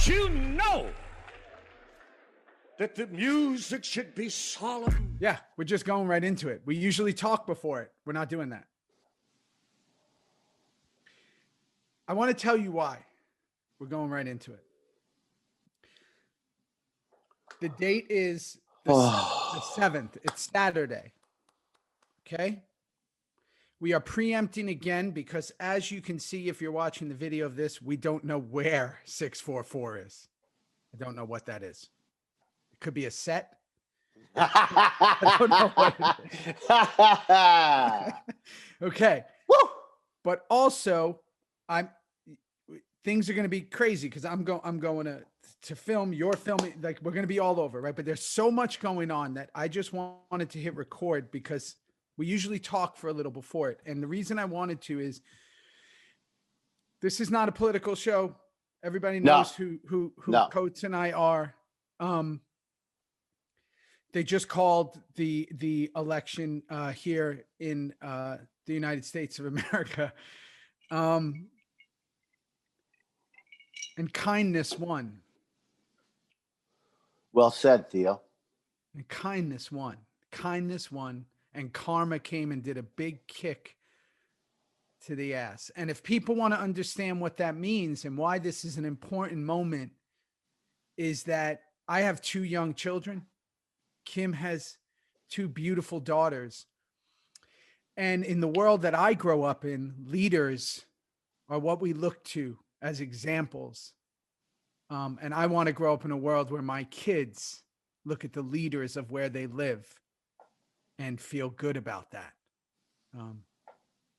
You know that the music should be solemn. Yeah, we're just going right into it. We usually talk before it. We're not doing that. I want to tell you why we're going right into it. The date is the 7th. It's Saturday. Okay. We are preempting again because, as you can see, if you're watching the video of this, we don't know where 644 is. I don't know what that is. It could be a set. I don't know what it is. Okay. Woo! But also, things are going to be crazy because I'm going to film. You're filming. Like, we're going to be all over, right? But there's so much going on that I just wanted to hit record because we usually talk for a little before it. And the reason I wanted to is this is not a political show. Everybody knows who Coates and I are. They just called the election here in the United States of America. And kindness won. Well said, Theo. And kindness won. Kindness won. And karma came and did a big kick to the ass. And if people want to understand what that means and why this is an important moment, is that I have 2 young children. Kim has 2 beautiful daughters. And in the world that I grow up in, leaders are what we look to as examples. And I want to grow up in a world where my kids look at the leaders of where they live and feel good about that.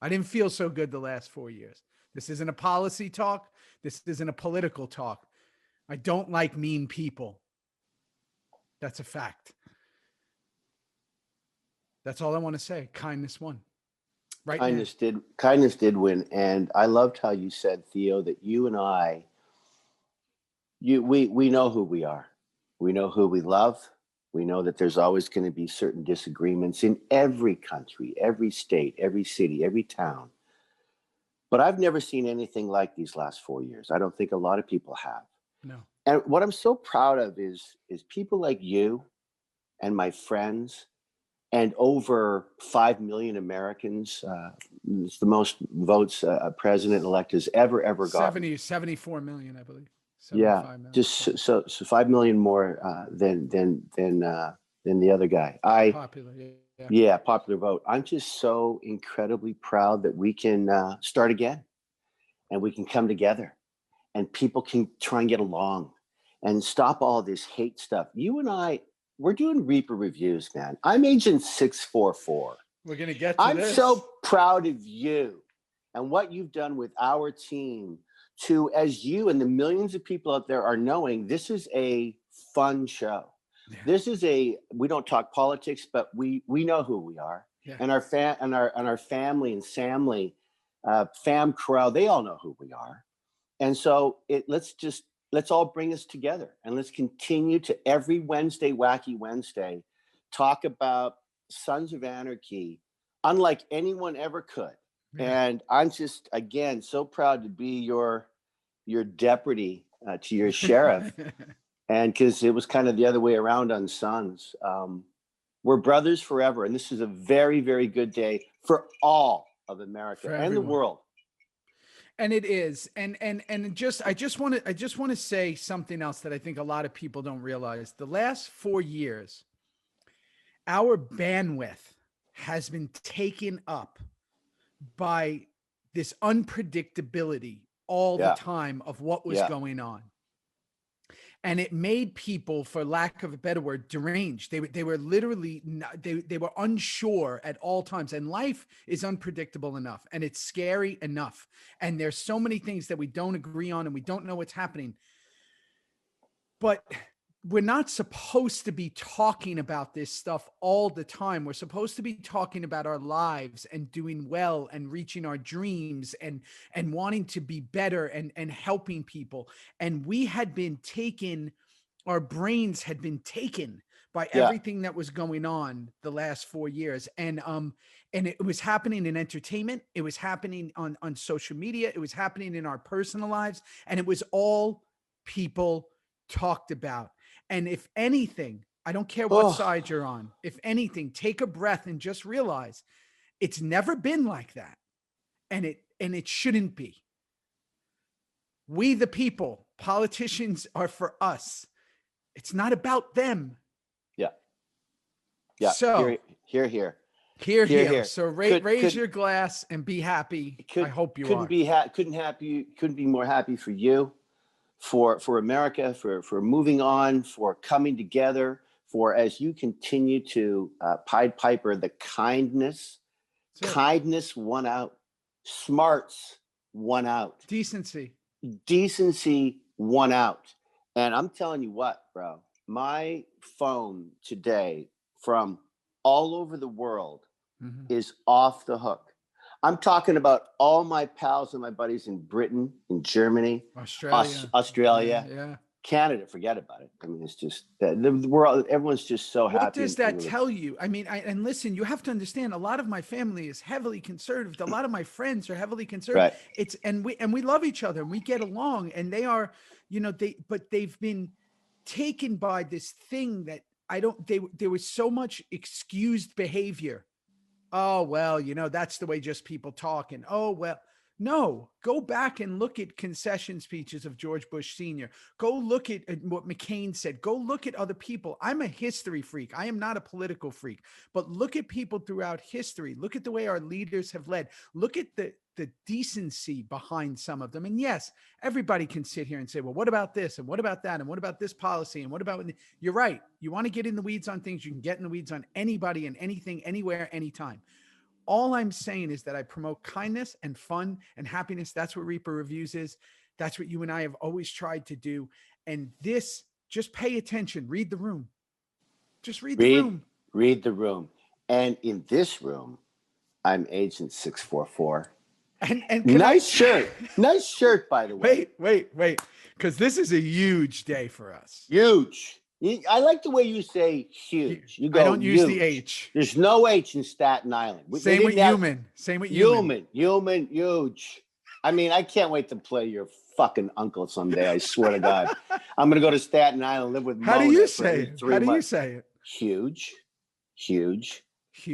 I didn't feel so good the last 4 years. This isn't a policy talk. This isn't a political talk. I don't like mean people. That's a fact. That's all I want to say. Kindness won. Right. Kindness did win. And I loved how you said, Theo, that you and I, we know who we are. We know who we love. We know that there's always going to be certain disagreements in every country, every state, every city, every town. But I've never seen anything like these last 4 years. I don't think a lot of people have. No. And what I'm so proud of is people like you and my friends and over 5 million Americans. It's the most votes a president-elect has ever gotten. 74 million, I believe. Yeah, million. just so 5 million more than the other guy. Popular, yeah. Yeah, popular vote. I'm just so incredibly proud that we can start again, and we can come together, and people can try and get along, and stop all this hate stuff. You and I, we're doing Reaper reviews, man. I'm Agent 644. We're gonna get to I'm this. so proud of you and what you've done with our team. To, as you and the millions of people out there are knowing, this is a fun show. Yeah. This is we don't talk politics, but we know who we are. Yeah. And our family and family, fam corral, they all know who we are. And so let's all bring us together, and let's continue to every Wednesday, Wacky Wednesday, talk about Sons of Anarchy, unlike anyone ever could. And I'm just, again, so proud to be your deputy to your sheriff. And because it was kind of the other way around on Sons. We're brothers forever. And this is a very, very good day for all of America and the world. And it is. And I just want to say something else that I think a lot of people don't realize. The last 4 years, our bandwidth has been taken up by this unpredictability all the time of what was going on. And it made people, for lack of a better word, deranged. They were literally, they were unsure at all times. And life is unpredictable enough, and it's scary enough. And there's so many things that we don't agree on, and we don't know what's happening. But we're not supposed to be talking about this stuff all the time. We're supposed to be talking about our lives and doing well and reaching our dreams and wanting to be better and helping people. And we had been taken, our brains had been taken by everything that was going on the last 4 years. And it was happening in entertainment. It was happening on social media. It was happening in our personal lives. And it was all people talked about. And if anything, I don't care what side you're on. If anything, take a breath and just realize it's never been like that. And it shouldn't be. We, the people, politicians are for us. It's not about them. Yeah. Yeah. So Here. So raise your glass and be happy. I hope you are. Couldn't be more happy for you, for America, for moving on, for coming together, for as you continue to Pied Piper the kindness. Kindness won out. Smarts won out. Decency won out. And I'm telling you what, bro, my phone today from all over the world is off the hook. I'm talking about all my pals and my buddies in Britain, in Germany, Australia, Canada. Forget about it. I mean, it's just the world. Everyone's just so happy. What does that tell you? I mean, and listen, you have to understand. A lot of my family is heavily conservative. A lot of my friends are heavily conservative. Right. And we love each other and we get along. And they are, but they've been taken by this thing that there was so much excused behavior. Oh, well, that's the way just people talk. And no, go back and look at concession speeches of George Bush Sr. Go look at what McCain said. Go look at other people. I'm a history freak. I am not a political freak, but look at people throughout history. Look at the way our leaders have led. Look at the decency behind some of them. And yes, everybody can sit here and say, well, what about this? And what about that? And what about this policy? And what about, you're right. You want to get in the weeds on things. You can get in the weeds on anybody and anything, anywhere, anytime. All I'm saying is that I promote kindness and fun and happiness. That's what Reaper Reviews is. That's what you and I have always tried to do. And this, just pay attention. Read the room. Just read the room. Read the room. And in this room, I'm Agent 644. And nice shirt. Nice shirt, by the way. Wait. Because this is a huge day for us. Huge. I like the way you say huge. You go. I don't use the H. There's no H in Staten Island. Same with human. Human, huge. I mean, I can't wait to play your fucking uncle someday. I swear to God. I'm gonna go to Staten Island, live with. How do you say it? How do you say it? Huge.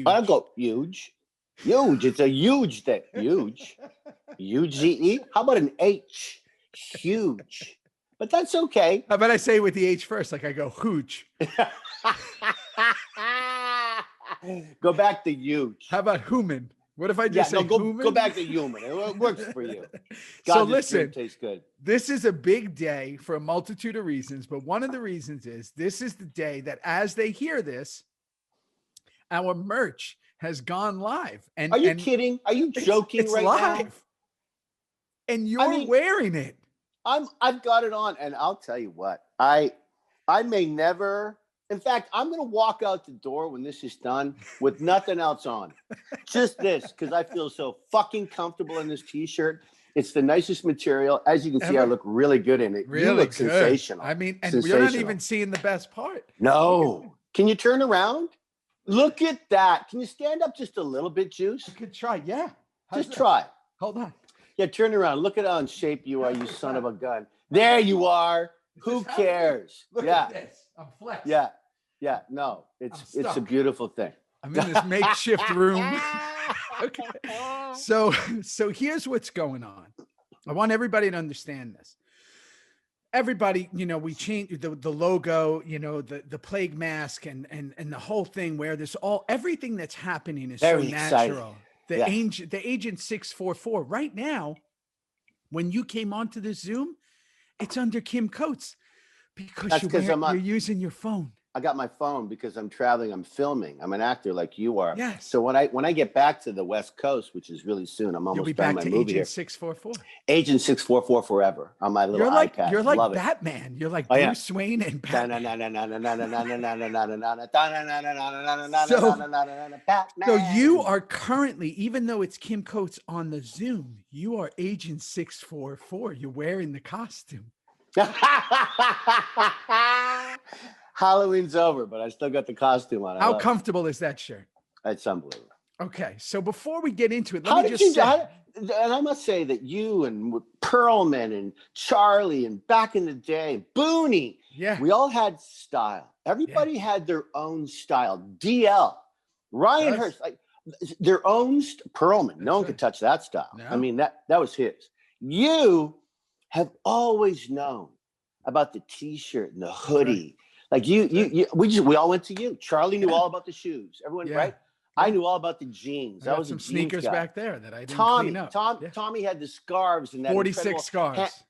I go huge. Huge. It's a huge thing. Huge. UGE. How about an H? Huge. But that's okay. How about I say it with the H first? Like I go hooch. Go back to huge. How about human? What if I just say human? Go back to human. It works for you. God, so listen, tastes good. This is a big day for a multitude of reasons, but one of the reasons is this is the day that as they hear this, our merch has gone live. And are you kidding? Are you joking it's right live. now? And you're wearing it. I've got it on, and I'll tell you what, I may never. In fact, I'm going to walk out the door when this is done with nothing else on, just this, because I feel so fucking comfortable in this T-shirt. It's the nicest material, as you can see. I look really good in it. Really you look good. sensational. I mean, and we're not even seeing the best part. No, can you turn around? Look at that. Can you stand up just a little bit, Juice? I could try. Yeah, just try. Hold on. Yeah, turn around. Look at how in shape you are, you son of a gun. There you are. Who cares? Look at this. I'm flexing. Yeah. No, it's a beautiful thing. I'm in this makeshift room. Okay. So here's what's going on. I want everybody to understand this. Everybody, we changed the logo, the plague mask and the whole thing where everything that's happening is very so natural. Exciting. The Agent 644 right now, when you came onto the Zoom, it's under Kim Coates because you're using your phone. I got my phone because I'm traveling. I'm filming. I'm an actor like you are. Yes. So when I get back to the West Coast, which is really soon, I'm almost done my movie here. You'll be back to Agent 644. Agent 644 forever on my little iPad. You're like Batman. You're like Bruce Wayne and Batman. So you are currently, even though it's Kim Coates on the Zoom, you are Agent 644. You're wearing the costume. Halloween's over, but I still got the costume on. How comfortable is that shirt? It's unbelievable. Okay, so before we get into it, let me just say, and I must say that you and Perlman and Charlie and back in the day, Booney, we all had style. Everybody had their own style. DL, Ryan Hurst, like their own Perlman. No one could touch that style. No. I mean, that was his. You have always known about the t-shirt and the hoodie. Like we all went to you. Charlie knew all about the shoes. Everyone, right? I knew all about the jeans. I was some sneakers back there that I didn't clean up. Tommy had the scarves and that 46 scarves.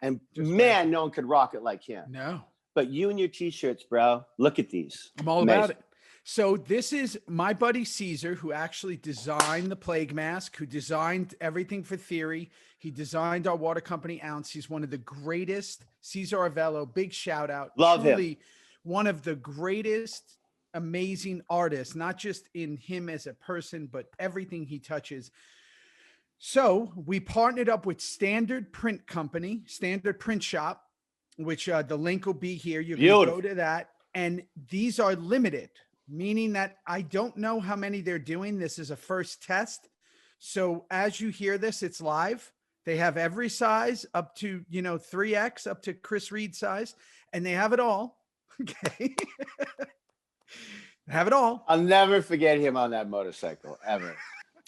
And man, no one could rock it like him. No. But you and your t-shirts, bro. Look at these. I'm all about it. So this is my buddy Caesar, who actually designed the plague mask, who designed everything for Theory. He designed our water company, Ounce. He's one of the greatest. Caesar Arvello, big shout out. Love him. One of the greatest, amazing artists, not just in him as a person, but everything he touches. So we partnered up with Standard Print Company, Standard Print Shop, which the link will be here. You can go to that. And these are limited, meaning that I don't know how many they're doing. This is a first test. So as you hear this, it's live. They have every size up to, 3X up to Chris Reed size, and they have it all. Okay. Have it all. I'll never forget him on that motorcycle ever.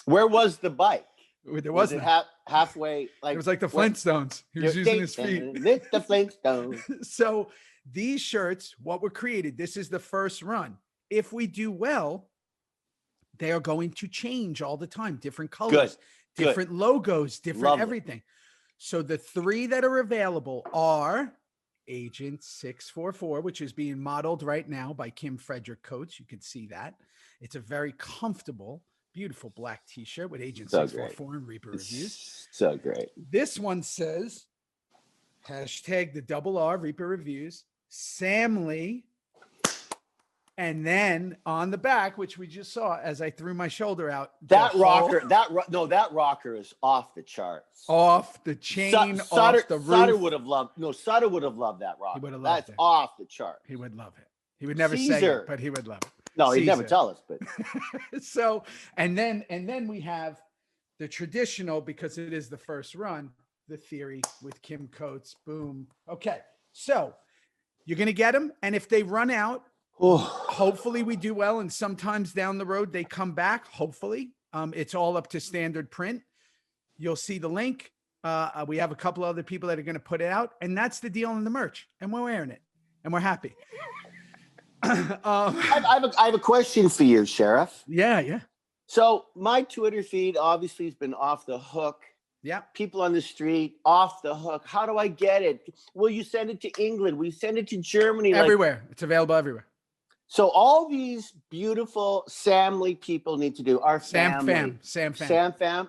Where was the bike? There wasn't. Halfway. Like it was like the Flintstones. He was using his feet. The Flintstones. So these shirts, what were created, this is the first run. If we do well, they are going to change all the time. Different colors, different logos, different everything. So the 3 that are available are Agent 644, which is being modeled right now by Kim Frederick Coates. You can see that. It's a very comfortable, beautiful black t-shirt with Agent 644 and Reaper Reviews. So great. This one says, hashtag the double R Reaper Reviews, Sam Lee. And then on the back, which we just saw as I threw my shoulder out. That rocker is off the charts. Off the chain, off the roof. Sutter would have loved that rocker. He would have loved That's it. off the chart. He would love it. He would never say it, but he would love it. No, he'd never tell us, but so and then we have the traditional, because it is the first run, the Theory with Kim Coates. Boom. Okay. So you're gonna get them, and if they run out, hopefully we do well, and sometimes down the road they come back. Hopefully, it's all up to Standard Print. You'll see the link. We have a couple other people that are going to put it out, and that's the deal on the merch, and we're wearing it, and we're happy. I have a question for you, Sheriff. Yeah. So my Twitter feed obviously has been off the hook. Yeah. People on the street off the hook. How do I get it? Will you send it to England? Will you send it to Germany? Everywhere. It's available everywhere. So all these beautiful Samly people need to do our Sam Fam.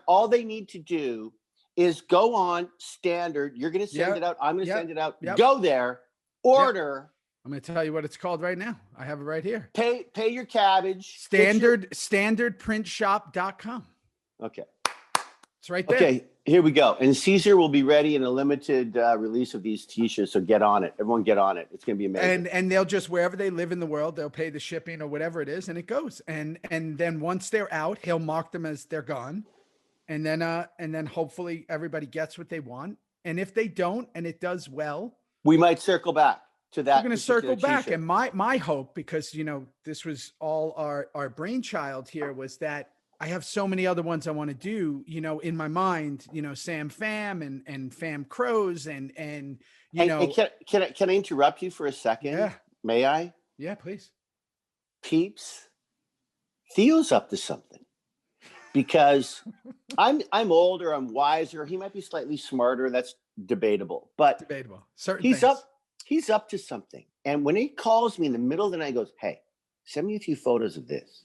All they need to do is go on Standard. You're going to send it out. I'm going to send it out. Go there, order. I'm going to tell you what it's called right now. I have it right here. Pay your cabbage. Standardprintshop.com. Okay. It's right there. Okay, here we go. And Caesar will be ready in a limited release of these t-shirts. So get on it. Everyone get on it. It's going to be amazing. And they'll just, wherever they live in the world, they'll pay the shipping or whatever it is, and it goes. And then once they're out, he'll mark them as they're gone. And then hopefully everybody gets what they want. And if they don't, and it does well, we might circle back to that. We're going to circle back. And my hope, because, this was all our brainchild here, was that I have so many other ones I want to do, in my mind, Sam Fam and Fam Crows and can I interrupt you for a second? Yeah. May I? Yeah, please. Peeps, Theo's up to something, because I'm older, I'm wiser. He might be slightly smarter. That's debatable, but he's up to something. And when he calls me in the middle of the night, he goes, "Hey, send me a few photos of this.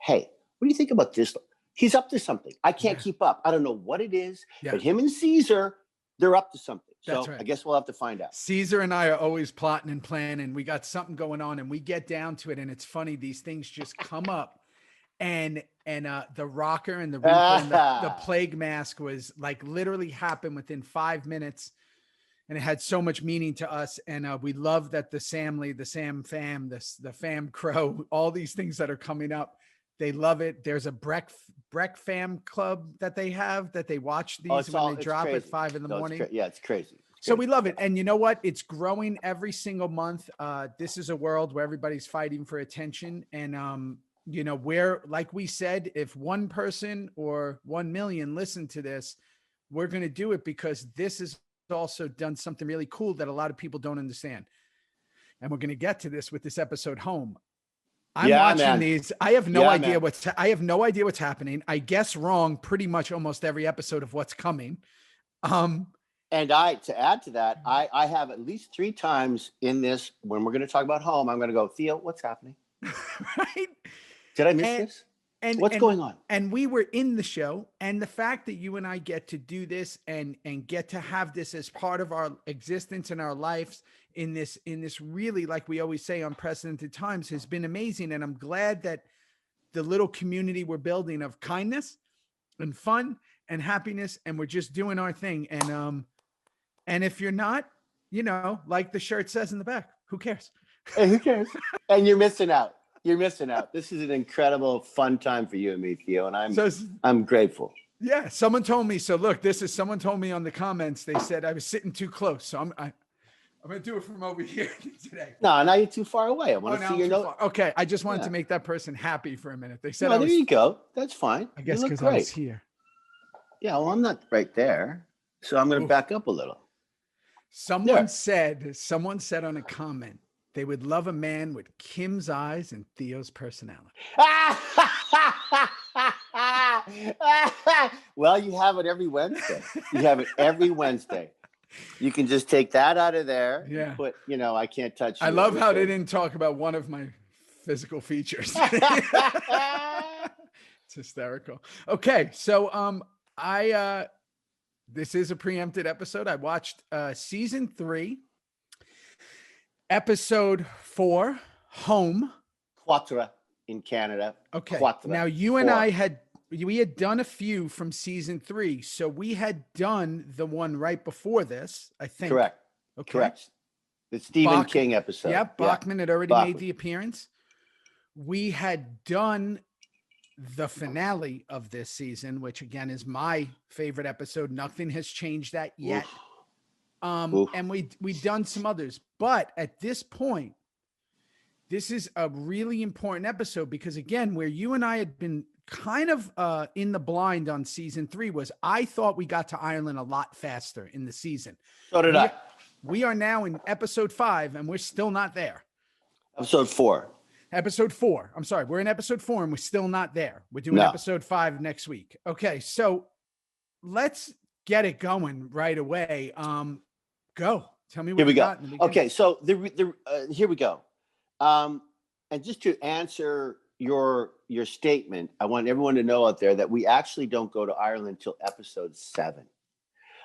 Hey, what do you think about this?" He's up to something. I can't keep up. I don't know what it is, but him and Caesar, they're up to something. So I guess we'll have to find out. Caesar and I are always plotting and planning. We got something going on, and we get down to it. And it's funny, these things just come up. And the rocker and the Reaper and the plague mask was like literally happened within 5 minutes. And it had so much meaning to us. And we love that the Samly, the Sam Fam, the Fam Crow, all these things that are coming up. They love it. There's a Breck Fam club that they have that they watch these when they drop at 5 in the morning. It's crazy. So we love it. And you know what? It's growing every single month. This is a world where everybody's fighting for attention. And, you know, where, like we said, if 1 person or 1 million listen to this, we're going to do it because this has also done something really cool that a lot of people don't understand. And we're going to get to this with this episode Home. I'm watching these. I have no idea I have no idea what's happening. I guess wrong pretty much almost every episode of what's coming. And to add to that, I have at least 3 times in this, when we're going to talk about Home, I'm going to go, Theo, what's happening? Right? Did I miss this? And what's going on? And we were in the show, and the fact that you and I get to do this and get to have this as part of our existence and our lives in this really, like we always say, unprecedented times has been amazing. And I'm glad that the little community we're building of kindness and fun and happiness, and we're just doing our thing. And if you're not, you know, like the shirt says in the back, who cares? Hey, who cares? And you're missing out. You're missing out. This is an incredible, fun time for you and me, Theo, and I'm grateful. Yeah, someone told me. So look, someone told me on the comments. They said I was sitting too close, so I'm going to do it from over here today. No, now you're too far away. I want to see your note. Okay, I just wanted to make that person happy for a minute. They said, there you go. That's fine. I guess because I was here. Yeah, well, I'm not right there, so I'm going to back up a little. Someone said on a comment, they would love a man with Kim's eyes and Theo's personality. Well, you have it every Wednesday. You can just take that out of there. Yeah. But, you know, I can't touch you. I love how they didn't talk about one of my physical features. It's hysterical. Okay. So, this is a preempted episode. I watched season 3, episode 4, Home. 4 in Canada. Okay. 4. Now you and I had done a few from season 3. So we had done the one right before this, I think. Correct. Okay. Correct. The Stephen King episode. Yep. Bachman had already made the appearance. We had done the finale of this season, which again is my favorite episode. Nothing has changed that yet. And we've done some others, but at this point, this is a really important episode because again, where you and I had been kind of in the blind on season 3 was I thought we got to Ireland a lot faster in the season. So did I. We are now in episode 5 and we're still not there. Episode 4. Episode 4. I'm sorry. We're in episode 4 and we're still not there. We're doing episode 5 next week. Okay. So let's get it going right away. Go. Tell me what we got. Okay. So here we go. And just to answer your statement, I want everyone to know out there that we actually don't go to Ireland till episode 7.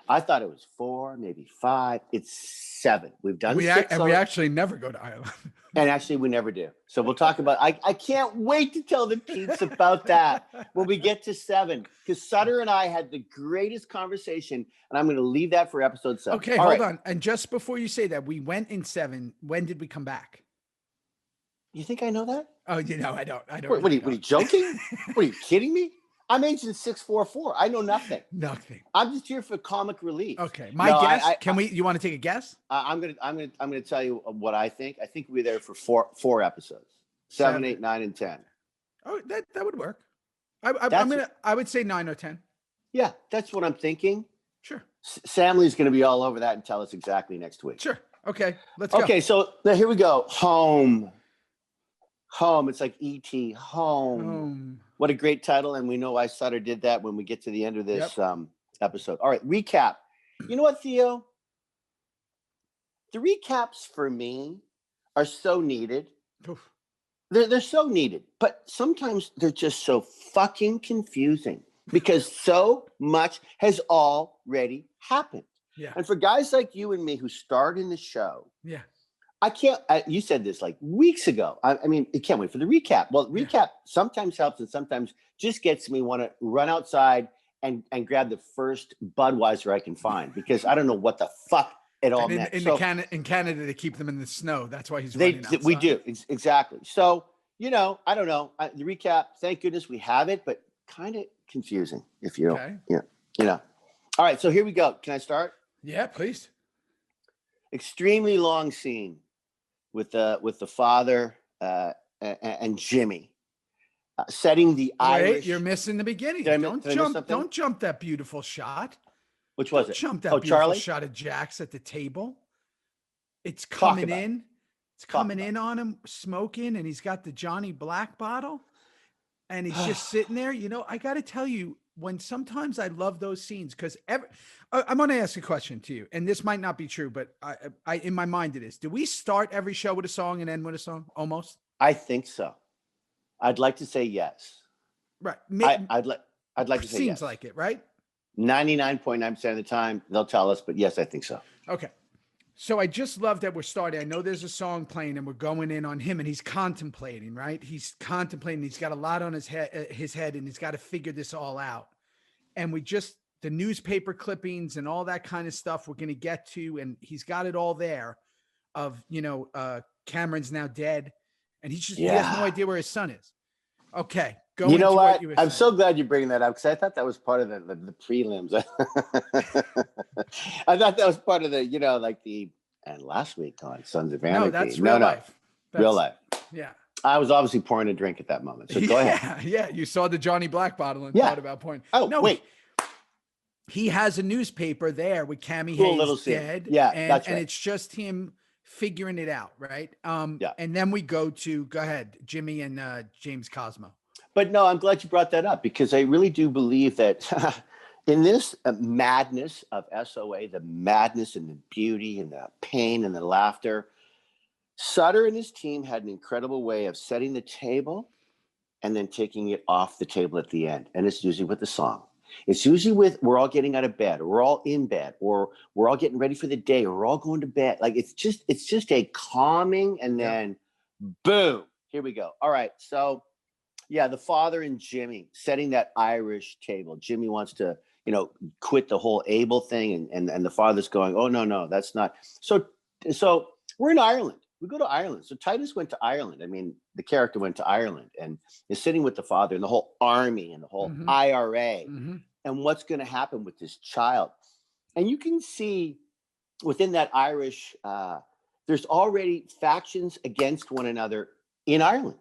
I thought it was 4, maybe 5. It's 7. We've done 6. And we actually never go to Ireland. And actually, we never do. So we'll talk about. I can't wait to tell the peeps about that when we get to 7, because Sutter and I had the greatest conversation, and I'm going to leave that for episode 7. Okay, hold on. And just before you say that, we went in 7. When did we come back? You think I know that? Oh, you know, I don't. What are you joking? What are you kidding me? I'm Agent 644. I know nothing. Nothing. I'm just here for comic relief. Okay. My guess. You want to take a guess? I'm gonna tell you what I think. I think we're there for four episodes. 7, 8, 9, and 10. Oh, that would work. I would say 9 or 10. Yeah, that's what I'm thinking. Sure. Samly's gonna be all over that and tell us exactly next week. Sure. Okay. Let's go. Okay, so now here we go. Home. It's like E.T. Home. What a great title. And we know why Sutter did that when we get to the end of this episode. All right, recap. You know what, Theo? The recaps for me are so needed. Oof. They're so needed, but sometimes they're just so fucking confusing because so much has already happened. Yeah. And for guys like you and me who starred in the show, I can't, you said this like weeks ago. I mean, you can't wait for the recap. Well, recap sometimes helps and sometimes just gets me want to run outside and grab the first Budweiser I can find because I don't know what the fuck it all meant. In Canada, they keep them in the snow. That's why he's running outside. We do. Exactly. So, you know, I don't know. The recap, thank goodness we have it, but kind of confusing if you don't. Yeah, you know. All right, so here we go. Can I start? Yeah, please. Extremely long scene with the father and Jimmy setting the Irish. You're missing the beginning. Don't jump that beautiful shot. Which was Don't it? jump that beautiful Charlie? shot of Jax at the table. It's coming in. It's coming in on him, smoking, and he's got the Johnny Black bottle, and he's just sitting there. You know, I got to tell you, when sometimes I love those scenes because I'm going to ask a question to you, and this might not be true, but I in my mind it is. Do we start every show with a song and end with a song? Almost. I think so. I'd like to say yes. Right. I'd like to say yes. Seems like it, right? 99.9% of the time they'll tell us, but yes, I think so. Okay. So I just love that we're starting. I know there's a song playing and we're going in on him and he's contemplating, right? He's contemplating. He's got a lot on his head and he's got to figure this all out. And the newspaper clippings and all that kind of stuff we're going to get to, and he's got it all there of, you know, Cameron's now dead and he has no idea where his son is. Okay. You know what? I'm so glad you're bringing that up because I thought that was part of the prelims. I thought that was part of the, you know, like and last week on Sons of Anarchy. No, that's real life. Real life. Yeah. I was obviously pouring a drink at that moment. So go ahead. Yeah. You saw the Johnny Black bottle and thought about pouring. Oh, no, wait. He has a newspaper there with Cammy Hayes dead. Yeah, that's right. And it's just him figuring it out, right? And then we go ahead, Jimmy and James Cosmo. But no, I'm glad you brought that up because I really do believe that in this madness of SOA, the madness and the beauty and the pain and the laughter, Sutter and his team had an incredible way of setting the table and then taking it off the table at the end. And it's usually with the song. It's usually with we're all getting out of bed, or we're all in bed, or we're all getting ready for the day, or we're all going to bed. Like it's just a calming, and then boom, here we go. All right, so. Yeah, the father and Jimmy setting that Irish table. Jimmy wants to, you know, quit the whole Abel thing, and the father's going, oh no, that's not. So we're in Ireland. We go to Ireland. So Titus went to Ireland. I mean, the character went to Ireland and is sitting with the father and the whole army and the whole IRA and what's going to happen with this child. And you can see within that Irish, there's already factions against one another in Ireland.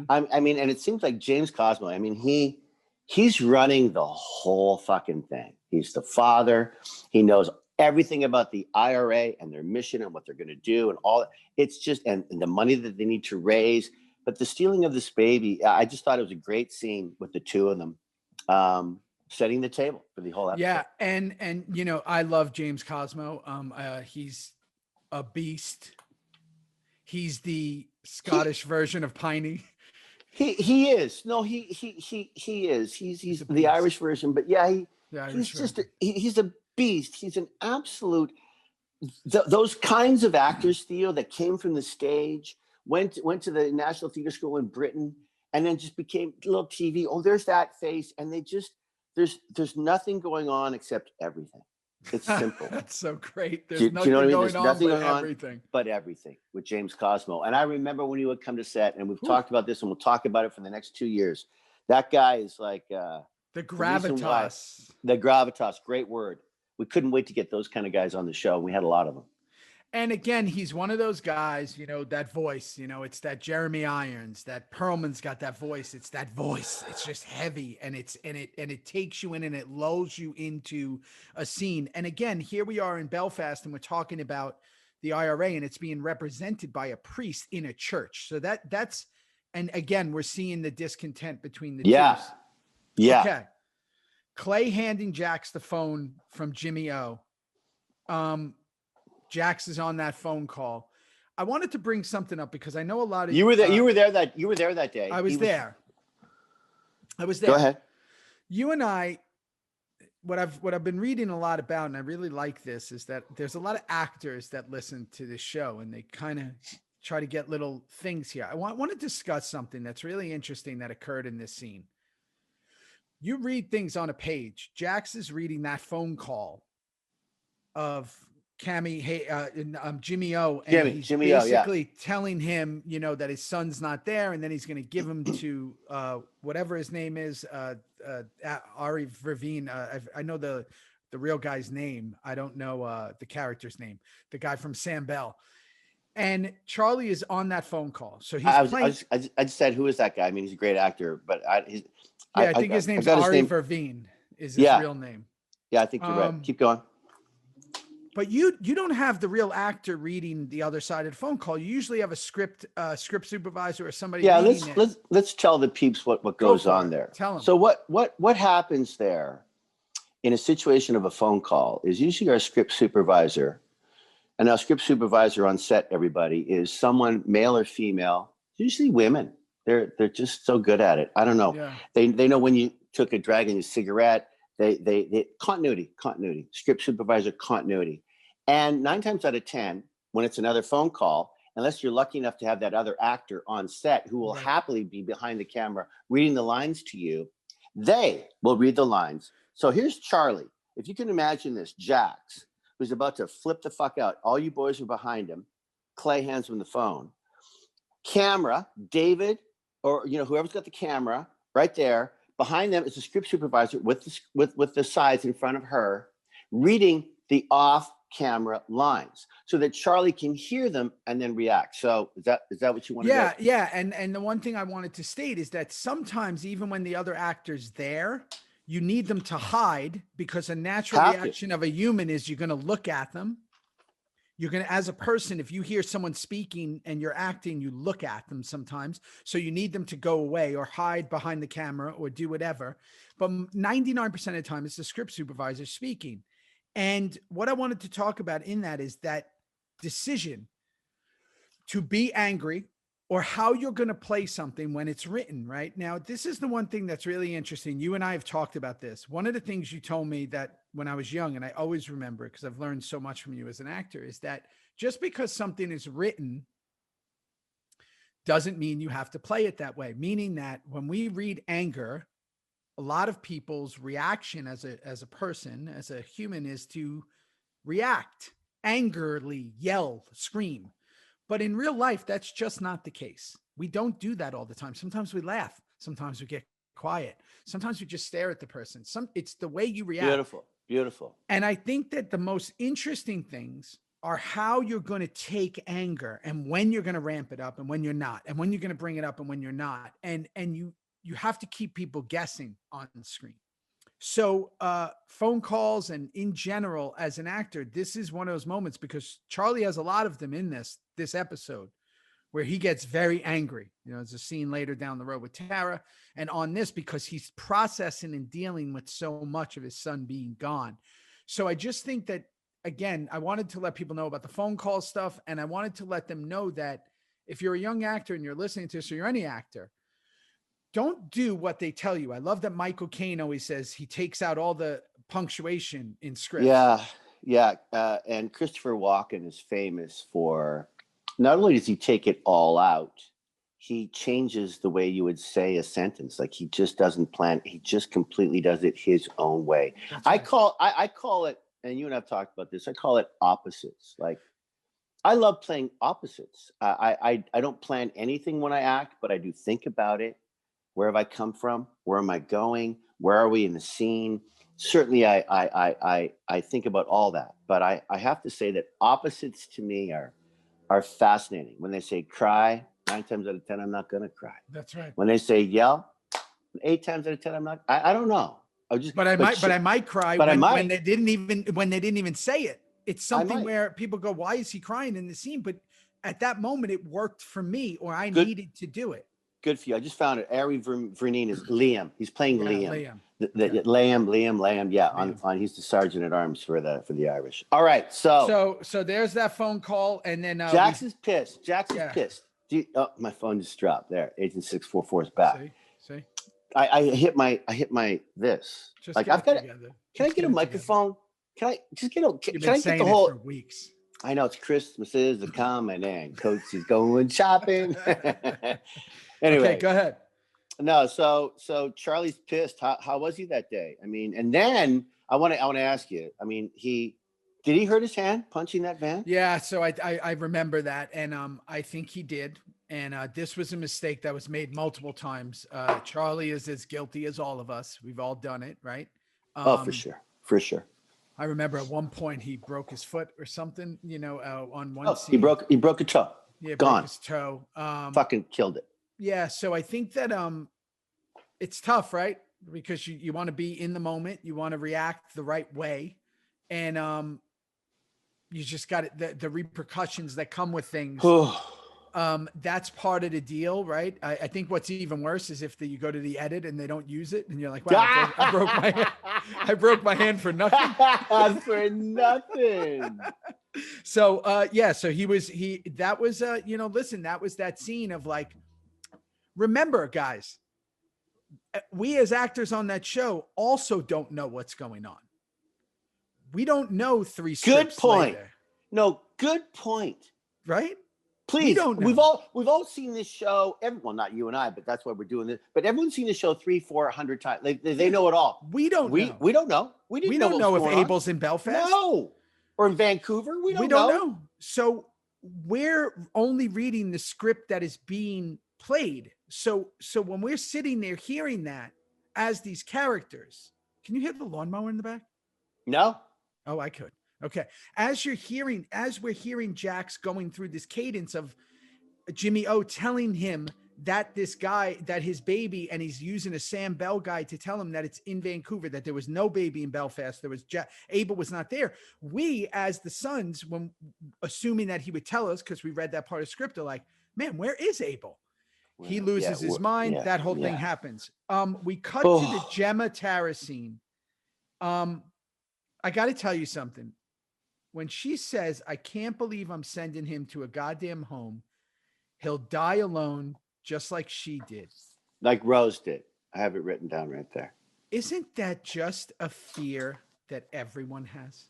I mean, and it seems like James Cosmo, I mean, he's running the whole fucking thing. He's the father. He knows everything about the IRA and their mission and what they're going to do and all. It's just, and the money that they need to raise. But the stealing of this baby, I just thought it was a great scene with the two of them setting the table for the whole episode. Yeah, and you know, I love James Cosmo. He's a beast. He's the Scottish version of Piney. He is. No, he is. He's the Irish version, but yeah, he's a beast. He's an absolute. Those kinds of actors, Theo, that came from the stage, went to the National Theatre School in Britain, and then just became little TV. Oh, there's that face, and they just there's nothing going on except everything. It's simple. That's so great. There's nothing going on everything. But everything with James Cosmo. And I remember when he would come to set, and we've talked about this, and we'll talk about it for the next 2 years. That guy is like the gravitas. The gravitas, great word. We couldn't wait to get those kind of guys on the show. We had a lot of them. And again, he's one of those guys, you know, that voice, you know, it's that Jeremy Irons, that Perlman's got that voice. It's that voice. It's just heavy and it takes you in and it lulls you into a scene. And again, here we are in Belfast and we're talking about the IRA and it's being represented by a priest in a church. So that's, and again, we're seeing the discontent between the two. Yeah. Okay. Clay handing Jax the phone from Jimmy O. Jax is on that phone call. I wanted to bring something up because I know a lot of you were there. You were there that day. I was there. Go ahead. You and I, what I've been reading a lot about, and I really like this, is that there's a lot of actors that listen to this show and they kind of try to get little things here. I want to discuss something that's really interesting that occurred in this scene. You read things on a page. Jax is reading that phone call of Cammy, hey, Jimmy O, and he's Jimmy O, yeah. basically telling him, you know, that his son's not there, and then he's going to give him to whatever his name is, Ari Verveen. I know the real guy's name. I don't know the character's name. The guy from Sam Bell. And Charlie is on that phone call, so he's playing. I just said, who is that guy? I mean, he's a great actor, but I think his name's Ari Verveen. Is his real name? Yeah, I think you're right. Keep going. But you don't have the real actor reading the other side of the phone call. You usually have a script supervisor or somebody. Yeah, let's tell the peeps what goes on there. Tell them. So what happens there in a situation of a phone call is usually our script supervisor, and our script supervisor on set, everybody, is someone male or female, usually women. They're just so good at it. I don't know. Yeah. They know when you took a drag in your cigarette. They continuity, script supervisor continuity. And 9 times out of 10, when it's another phone call, unless you're lucky enough to have that other actor on set who will happily be behind the camera reading the lines to you, they will read the lines. So here's Charlie. If you can imagine this, Jax, who's about to flip the fuck out. All you boys are behind him. Clay hands him the phone. Camera, David, or whoever's got the camera right there. Behind them is a script supervisor with the sides in front of her, reading the off-camera lines so that Charlie can hear them and then react. So is that what you want to do? Yeah. And the one thing I wanted to state is that sometimes even when the other actor's there, you need them to hide, because a natural reaction of a human is you're going to look at them. You're going to, as a person, if you hear someone speaking and you're acting, you look at them sometimes. So you need them to go away or hide behind the camera or do whatever. But 99% of the time, it's the script supervisor speaking. And what I wanted to talk about in that is that decision to be angry or how you're going to play something when it's written. Right now, this is the one thing that's really interesting. You and I have talked about this. One of the things you told me that when I was young, and I always remember it because I've learned so much from you as an actor, is that just because something is written doesn't mean you have to play it that way. Meaning that when we read anger, a lot of people's reaction as a person, as a human, is to react angrily, yell, scream. But in real life, that's just not the case. We don't do that all the time. Sometimes we laugh. Sometimes we get quiet. Sometimes we just stare at the person. It's the way you react. Beautiful. And I think that the most interesting things are how you're going to take anger and when you're going to ramp it up and when you're not, and when you're going to bring it up and when you're not. And you have to keep people guessing on the screen. So phone calls and in general, as an actor, this is one of those moments, because Charlie has a lot of them in this episode where he gets very angry. There's a scene later down the road with Tara, and on this, because he's processing and dealing with so much of his son being gone. So I just think that, again, I wanted to let people know about the phone call stuff. And I wanted to let them know that if you're a young actor and you're listening to this, or you're any actor, don't do what they tell you. I love that Michael Caine always says he takes out all the punctuation in scripts. Yeah. And Christopher Walken is famous for, not only does he take it all out, he changes the way you would say a sentence. Like, he just doesn't plan. He just completely does it his own way. Right. I call it, and you and I've talked about this, I call it opposites. Like, I love playing opposites. I don't plan anything when I act, but I do think about it. Where have I come from? Where am I going? Where are we in the scene? Certainly, I think about all that. But I have to say that opposites to me are fascinating. When they say cry, 9 times out of 10, I'm not going to cry. That's right. When they say yell, 8 times out of 10, I'm not. I don't know. But I might cry when they didn't even say it. It's something where people go, "Why is he crying in the scene?" But at that moment, it worked for me, or I needed to do it. Good for you. I just found it. Ari Verveen is Liam. He's playing Liam. Liam. Liam. Yeah. On he's the sergeant at arms for the Irish. All right. So there's that phone call, and then Jax is pissed. Jax is pissed. My phone just dropped. There. Agent 644 is back. See. I hit my this. Just like, I've got. Can I get a microphone? Can I just get a? Can I get the whole? For weeks. I know it's Christmas is coming and Coach is going shopping. Anyway, okay, go ahead. No, so Charlie's pissed. How was he that day? I mean, and then I want to ask you. I mean, he Did he hurt his hand punching that van? Yeah, so I remember that, and I think he did, and this was a mistake that was made multiple times. Charlie is as guilty as all of us. We've all done it, right? Oh, for sure, for sure. I remember at one point he broke his foot or something, on one scene. He broke a toe. Yeah, gone. Broke his toe. Fucking killed it. Yeah, so I think that it's tough, right? Because you want to be in the moment, you want to react the right way, and you just got it, the repercussions that come with things. That's part of the deal, right? I think what's even worse is if you go to the edit and they don't use it, and you're like, wow, I broke my hand. I broke my hand for nothing. For nothing. So so that was listen, that was that scene of like, remember, guys, we as actors on that show also don't know what's going on. We don't know three scripts Good point. later. No, good point. Right? Please, we've all seen this show. Everyone, not you and I, but that's why we're doing this. But everyone's seen this show 300-400 times. They know it all. We don't know. We don't know. We don't know if Abel's in Belfast. No. Or in Vancouver. We don't know. So we're only reading the script that is being played. So when we're sitting there hearing that as these characters, can you hear the lawnmower in the back? No. Oh, I could. Okay. As we're hearing Jax going through this cadence of Jimmy O telling him that that his baby, and he's using a Sam Bell guy to tell him that it's in Vancouver, that there was no baby in Belfast. Abel was not there. We, as the sons, when assuming that he would tell us, because we read that part of script, are like, man, where is Abel? He loses his mind. That whole thing happens. We cut to the Gemma Tara scene. I got to tell you something. When she says, I can't believe I'm sending him to a goddamn home. He'll die alone, just like she did. Like Rose did. I have it written down right there. Isn't that just a fear that everyone has?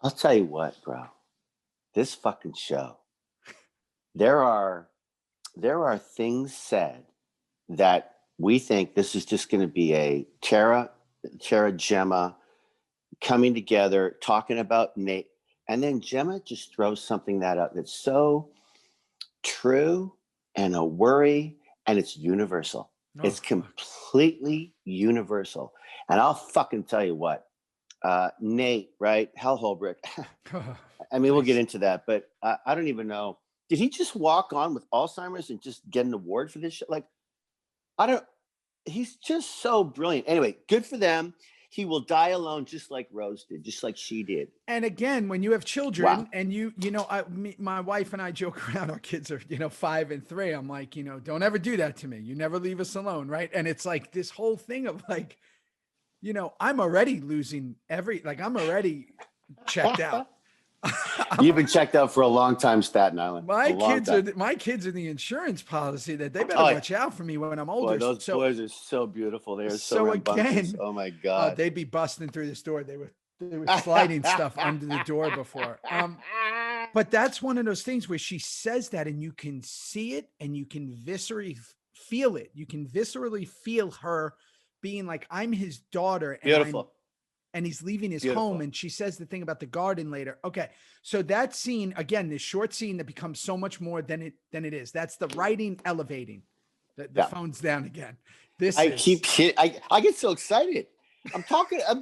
I'll tell you what, bro. This fucking show. There are things said that we think this is just going to be a Tara, Gemma coming together, talking about Nate. And then Gemma just throws something that's so true and a worry, and it's universal. It's completely universal. And I'll fucking tell you what, Nate, right? Hal Holbrook. I mean, we'll get into that, but I don't even know. Did he just walk on with Alzheimer's and just get an award for this shit? Like, he's just so brilliant. Anyway, good for them. He will die alone, just like Rose did, just like she did. And again, when you have children, and my wife and I joke around, our kids are, 5 and 3. I'm like, don't ever do that to me. You never leave us alone. Right. And it's like this whole thing of like, I'm already losing I'm already checked out. You've been checked out for a long time, Staten Island. My kids are the insurance policy that they better watch out for me when I'm older. Boy, those boys are so beautiful. They are so rambunctious. Again, oh my God. They'd be busting through this door. They were sliding stuff under the door before. But that's one of those things where she says that, and you can see it, and you can viscerally feel it. You can viscerally feel her being like, I'm his daughter. And beautiful. And he's leaving his home. And she says the thing about the garden later. Okay. So that scene, again, this short scene that becomes so much more than it is. That's the writing elevating. The phone's down again. I get so excited.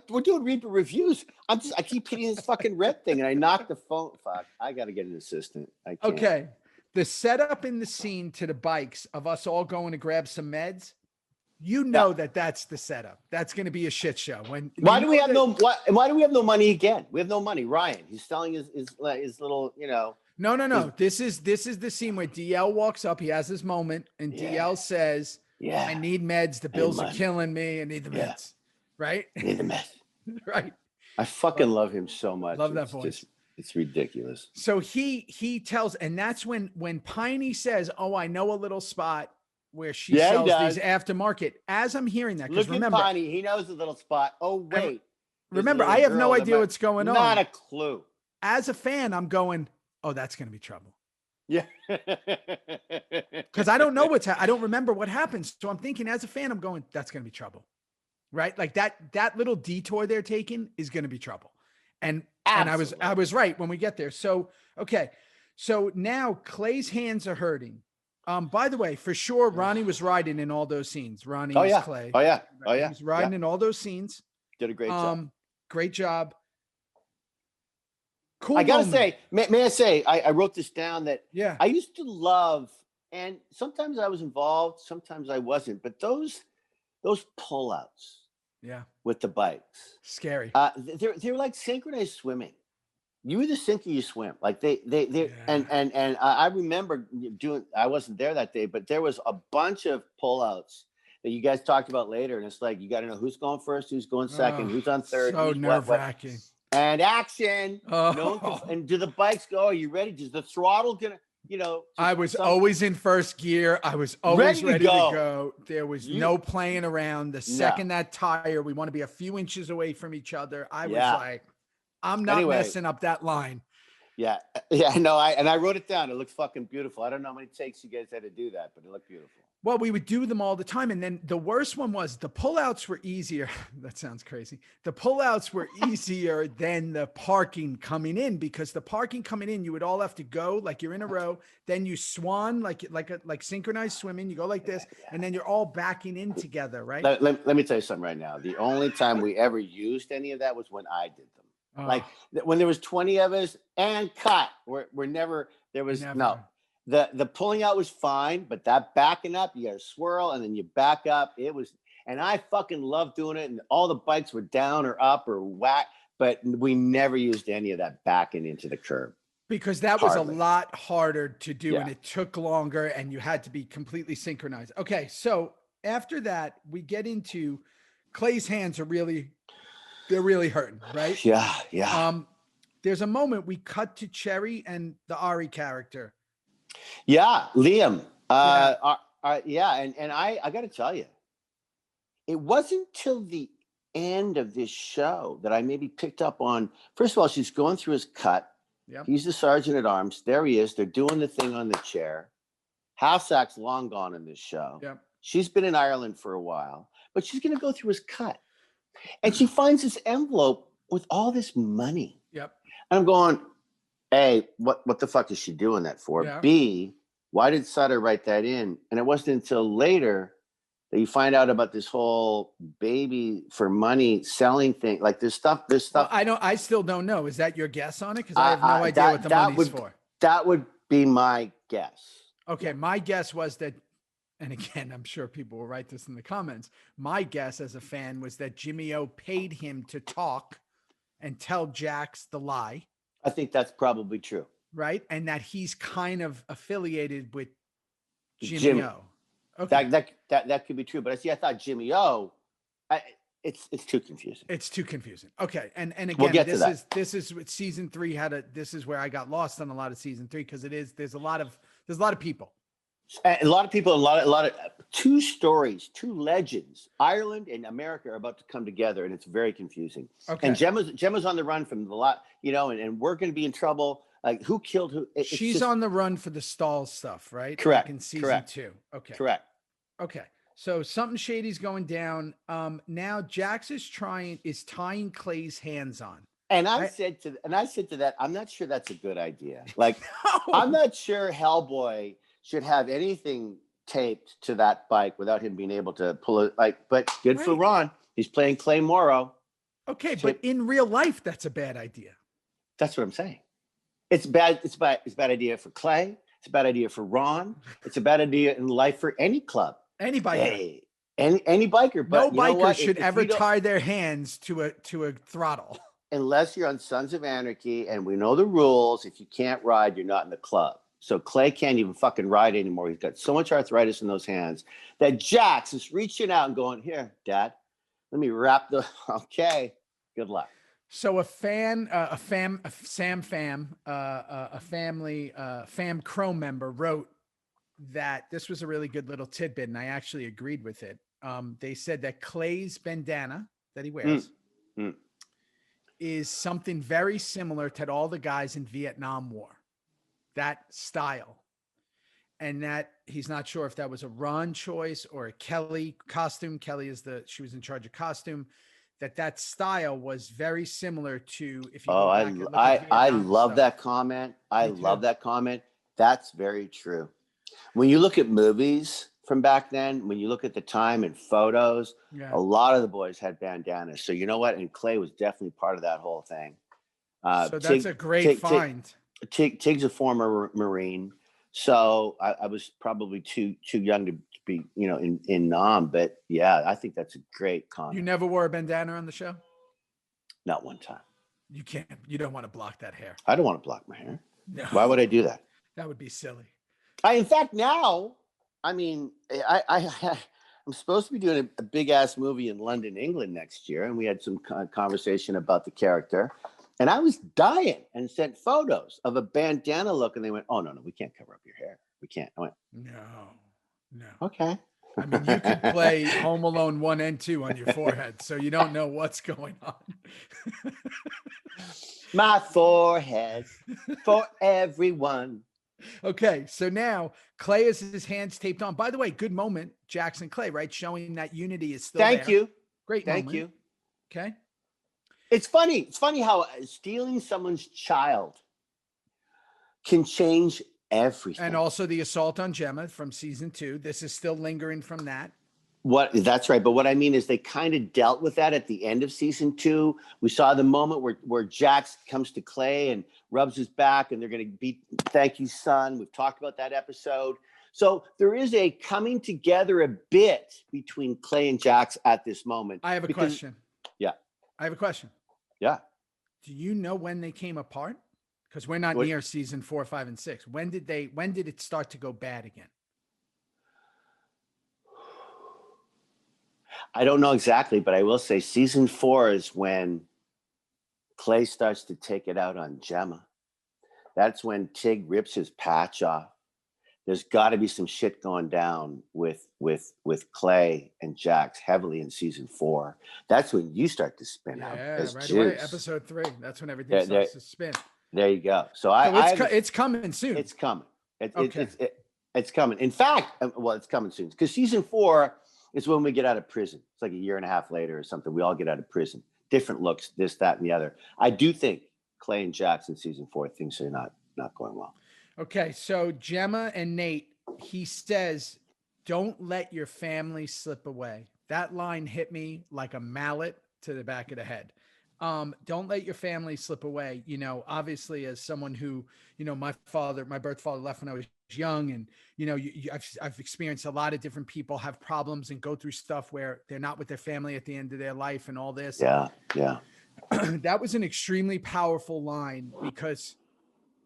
We're doing Reaper reviews. I keep hitting this fucking red thing, and I knock the phone. Fuck, I got to get an assistant. I can't. Okay. The setup in the scene to the bikes of us all going to grab some meds. That's the setup. That's going to be a shit show. Why do we have no money again? We have no money. Ryan, he's selling his little, No. This is the scene where DL walks up. He has his moment, and DL says, I need meds. The bills are killing me. I need the meds. Right? I need the meds. Right. I fucking love him so much. Love that voice. It's ridiculous. So he tells, and that's when Piney says, oh, I know a little spot where she sells these aftermarket. As I'm hearing that, because remember, Piney, he knows a little spot. Oh, wait. Remember, I have no idea what's going on. Not a clue. As a fan, I'm going, oh, that's going to be trouble. Yeah. Because I don't know I don't remember what happens. So I'm thinking, as a fan, I'm going, that's going to be trouble. Right? Like that little detour they're taking is going to be trouble. And Absolutely. I was right when we get there. So, okay. So now Clay's hands are hurting. By the way, for sure, Ronnie was riding in all those scenes. Ronnie is Clay. Oh yeah. Oh He yeah. was riding in all those scenes. Did a great job. Great job. Cool. I gotta moment. say, may I say, I wrote this down that Yeah. I used to love, and sometimes I was involved, sometimes I wasn't, but those pullouts, Yeah. with the bikes, Scary. They're like synchronized swimming. You either sink or you swim. Like they and I remember doing. I wasn't there that day, but there was a bunch of pullouts that you guys talked about later, and it's like you got to know who's going first, who's going second, who's on third. So who's nerve-wracking. And action. Oh. No one can, and do the bikes go? Are you ready? Does the throttle gonna? You know, I was always in first gear. I was always ready to go. There was no playing around. The second that tire, we want to be a few inches away from each other. I was like, I'm not messing up that line. Yeah. No, I wrote it down. It looks fucking beautiful. I don't know how many takes you guys had to do that, but it looked beautiful. Well, we would do them all the time. And then the worst one was the pullouts were easier. That sounds crazy. The pullouts were easier than the parking coming in, because the parking coming in, you would all have to go like you're in a row. Then you swan like synchronized swimming. You go like this, and then you're all backing in together, right? Let me tell you something right now. The only time we ever used any of that was when I did them. Like when there was 20 of us and cut. We're never, there was no. The pulling out was fine, but that backing up, you got to swirl and then you back up. It was, and I fucking loved doing it. And all the bikes were down or up or whack, but we never used any of that backing into the curb. Because that was a lot harder to do and it took longer and you had to be completely synchronized. Okay. So after that, we get into Clay's hands are really, they're really hurting, right? Yeah. Yeah. There's a moment we cut to Cherry and the Ari character. Yeah, Liam. And I got to tell you, it wasn't till the end of this show that I maybe picked up on. First of all, she's going through his cut. Yep. He's the sergeant at arms. There he is. They're doing the thing on the chair. Halfsack's long gone in this show. Yep. She's been in Ireland for a while, but she's going to go through his cut, and she finds this envelope with all this money. Yep. And I'm going, A, what the fuck is she doing that for? Yeah. B, why did Sutter write that in? And it wasn't until later that you find out about this whole baby for money selling thing. Like this stuff. Well, I still don't know. Is that your guess on it? Because I have no idea what the money's for. That would be my guess. Okay, my guess was that, and again, I'm sure people will write this in the comments. My guess as a fan was that Jimmy O paid him to talk and tell Jax the lie. I think that's probably true. Right. And that he's kind of affiliated with Jimmy O. Okay. That could be true. But I thought Jimmy O, it's too confusing. It's too confusing. Okay. And again, we'll this is what season 3 this is where I got lost on a lot of season 3, because there's a lot of people. A lot of people, a lot of two stories, two legends. Ireland and America are about to come together, and it's very confusing. Okay. And Gemma's on the run from the lot, and we're going to be in trouble. Like, who killed who? She's on the run for the stall stuff, right? Correct. Like in season 2. Okay. Correct. Okay. So something shady's going down. Now Jax is tying Clay's hands on. And I said to that, I'm not sure that's a good idea. Like, no. I'm not sure Hellboy should have anything taped to that bike without him being able to pull it. But good for Ron. He's playing Clay Morrow. Okay, but in real life, that's a bad idea. That's what I'm saying. It's bad. It's a bad idea for Clay. It's a bad idea for Ron. It's a bad idea in life for any club. Any biker. Hey, any biker. But no biker should ever tie their hands to a throttle. Unless you're on Sons of Anarchy, and we know the rules. If you can't ride, you're not in the club. So Clay can't even fucking ride anymore. He's got so much arthritis in those hands that Jax is reaching out and going, "Here, Dad, let me wrap the." Okay, good luck. So a family Fam Crow member wrote that this was a really good little tidbit, and I actually agreed with it. They said that Clay's bandana that he wears is something very similar to all the guys in Vietnam War. That style, and that he's not sure if that was a Ron choice or a Kelly costume. Kelly she was in charge of costume. that style was very similar to, if you Oh, go back and look I at Vietnam love stuff. that comment. I Me too. love that comment. That's very true. When you look at movies from back then, when you look at the time and photos, Yeah. a lot of the boys had bandanas. So you know what? And Clay was definitely part of that whole thing. So that's a great find. Tig's a former Marine, so I was probably too young to be, in Nam. But yeah, I think that's a great comment. You never wore a bandana on the show? Not one time. You can't. You don't want to block that hair. I don't want to block my hair. No. Why would I do that? That would be silly. In fact, now, I mean, I'm supposed to be doing a big ass movie in London, England next year, and we had some conversation about the character. And I was dying and sent photos of a bandana look, and they went, "Oh no, we can't cover up your hair. We can't." I went, "No." Okay. I mean, you could play Home Alone 1 and 2 on your forehead, so you don't know what's going on. My forehead for everyone. Okay, so now Clay has his hands taped on. By the way, good moment, Jax and Clay, right? Showing that unity is still there. Thank you. Great Thank moment. you. Okay. It's funny. It's funny how stealing someone's child can change everything. And also the assault on Gemma from season 2. This is still lingering from that. That's right. But what I mean is they kind of dealt with that at the end of season 2. We saw the moment where Jax comes to Clay and rubs his back, and they're going to beat, "Thank you, son." We've talked about that episode. So there is a coming together a bit between Clay and Jax at this moment. I have a question. Yeah. I have a question. Yeah. Do you know when they came apart? Because we're not near season 4, 5, and 6. When did it start to go bad again? I don't know exactly, but I will say season 4 is when Clay starts to take it out on Gemma. That's when Tig rips his patch off. There's got to be some shit going down with Clay and Jax heavily in season 4. That's when you start to spin out. Yeah, right away. Episode 3. That's when everything starts to spin. There you go. So it's coming soon. It's coming. It's coming. In fact, it's coming soon because season 4 is when we get out of prison. It's like a year and a half later or something. We all get out of prison. Different looks, this, that, and the other. I do think Clay and Jax in season 4 things are not going well. Okay, so Gemma and Nate, he says, "Don't let your family slip away." That line hit me like a mallet to the back of the head. Don't let your family slip away. Obviously, as someone who, my birth father left when I was young, and I've experienced a lot of different people have problems and go through stuff where they're not with their family at the end of their life and all this. Yeah. That was an extremely powerful line because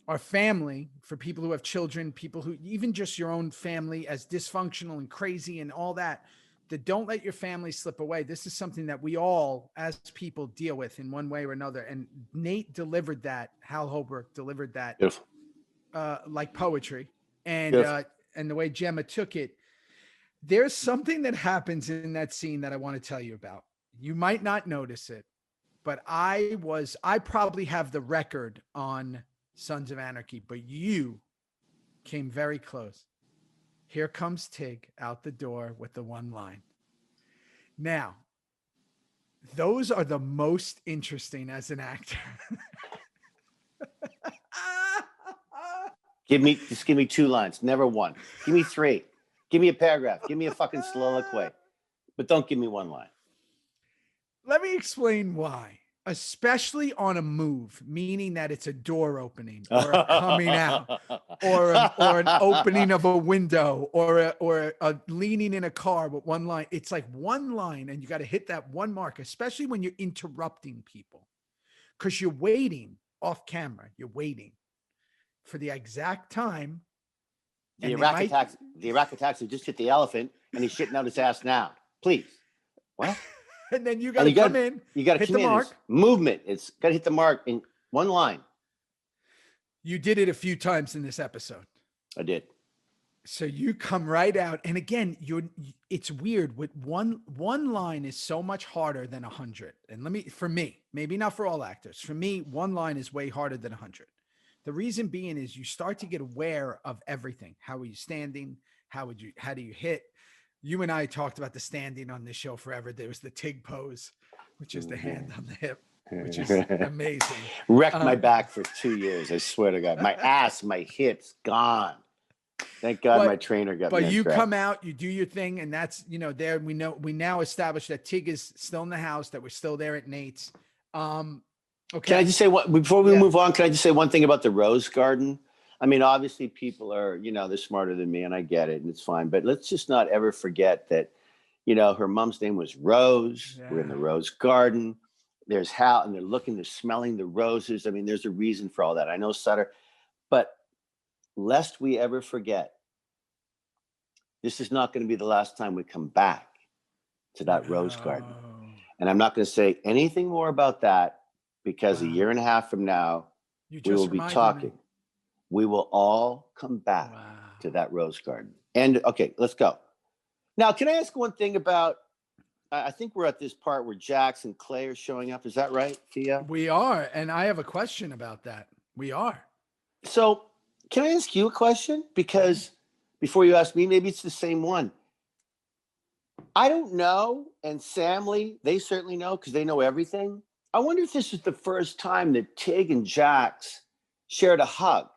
our family, for people who have children, people who even just your own family as dysfunctional and crazy and all that don't let your family slip away. This is something that we all as people deal with in one way or another. And Nate delivered that. Hal Holbrook delivered that like poetry. And the way Gemma took it, there's something that happens in that scene that I want to tell you about. You might not notice it, but I probably have the record on Sons of Anarchy, but you came very close. Here comes Tig out the door with the one line. Now, those are the most interesting as an actor. Give me 2 lines, never one. Give me 3. Give me a paragraph. Give me a fucking soliloquy. But don't give me 1 line. Let me explain why. Especially on a move, meaning that it's a door opening or a coming out or an opening of a window or a leaning in a car with 1 line. It's like 1 line and you got to hit that 1 mark, especially when you're interrupting people because you're waiting off camera. You're waiting for the exact time. The Iraqi taxi just hit the elephant and he's shitting out his ass now. Please. What? And then you got to come in. You got to hit the mark. Movement. It's got to hit the mark in 1 line. You did it a few times in this episode. I did. So you come right out, and again, it's weird. With one line is so much harder than 100. And for me, maybe not for all actors. For me, 1 line is way harder than 100. The reason being is you start to get aware of everything. How are you standing? How do you hit? You and I talked about the standing on this show forever. There was the Tig pose. which is the hand on the hip, which is amazing. Wrecked my back for 2 years. I swear to God, my ass, my hips, gone. Thank God my trainer got me. But you come out, you do your thing, and that's, you know, there we now established that Tig is still in the house, that we're still there at Nate's. Okay. Can I just say what before we move on? Can I just say one thing about the rose garden? I mean, obviously, people are, you know, they're smarter than me, and I get it, and it's fine. But let's just not ever forget that, you know, her mom's name was Rose. Yeah. We're in the rose garden. There's Hal, and they're smelling the roses. I mean, there's a reason for all that. I know Sutter, but lest we ever forget, this is not going to be the last time we come back to that rose garden. And I'm not going to say anything more about that because a year and a half from now, we will be talking. We will all come back to that rose garden. And okay, let's go. Now, can I ask one thing about, I think we're at this part where Jax and Clay are showing up. Is that right, Theo? We are. And I have a question about that. We are. So can I ask you a question? Because before you ask me, maybe it's the same one. I don't know. And Samly, they certainly know because they know everything. I wonder if this is the first time that Tig and Jax shared a hug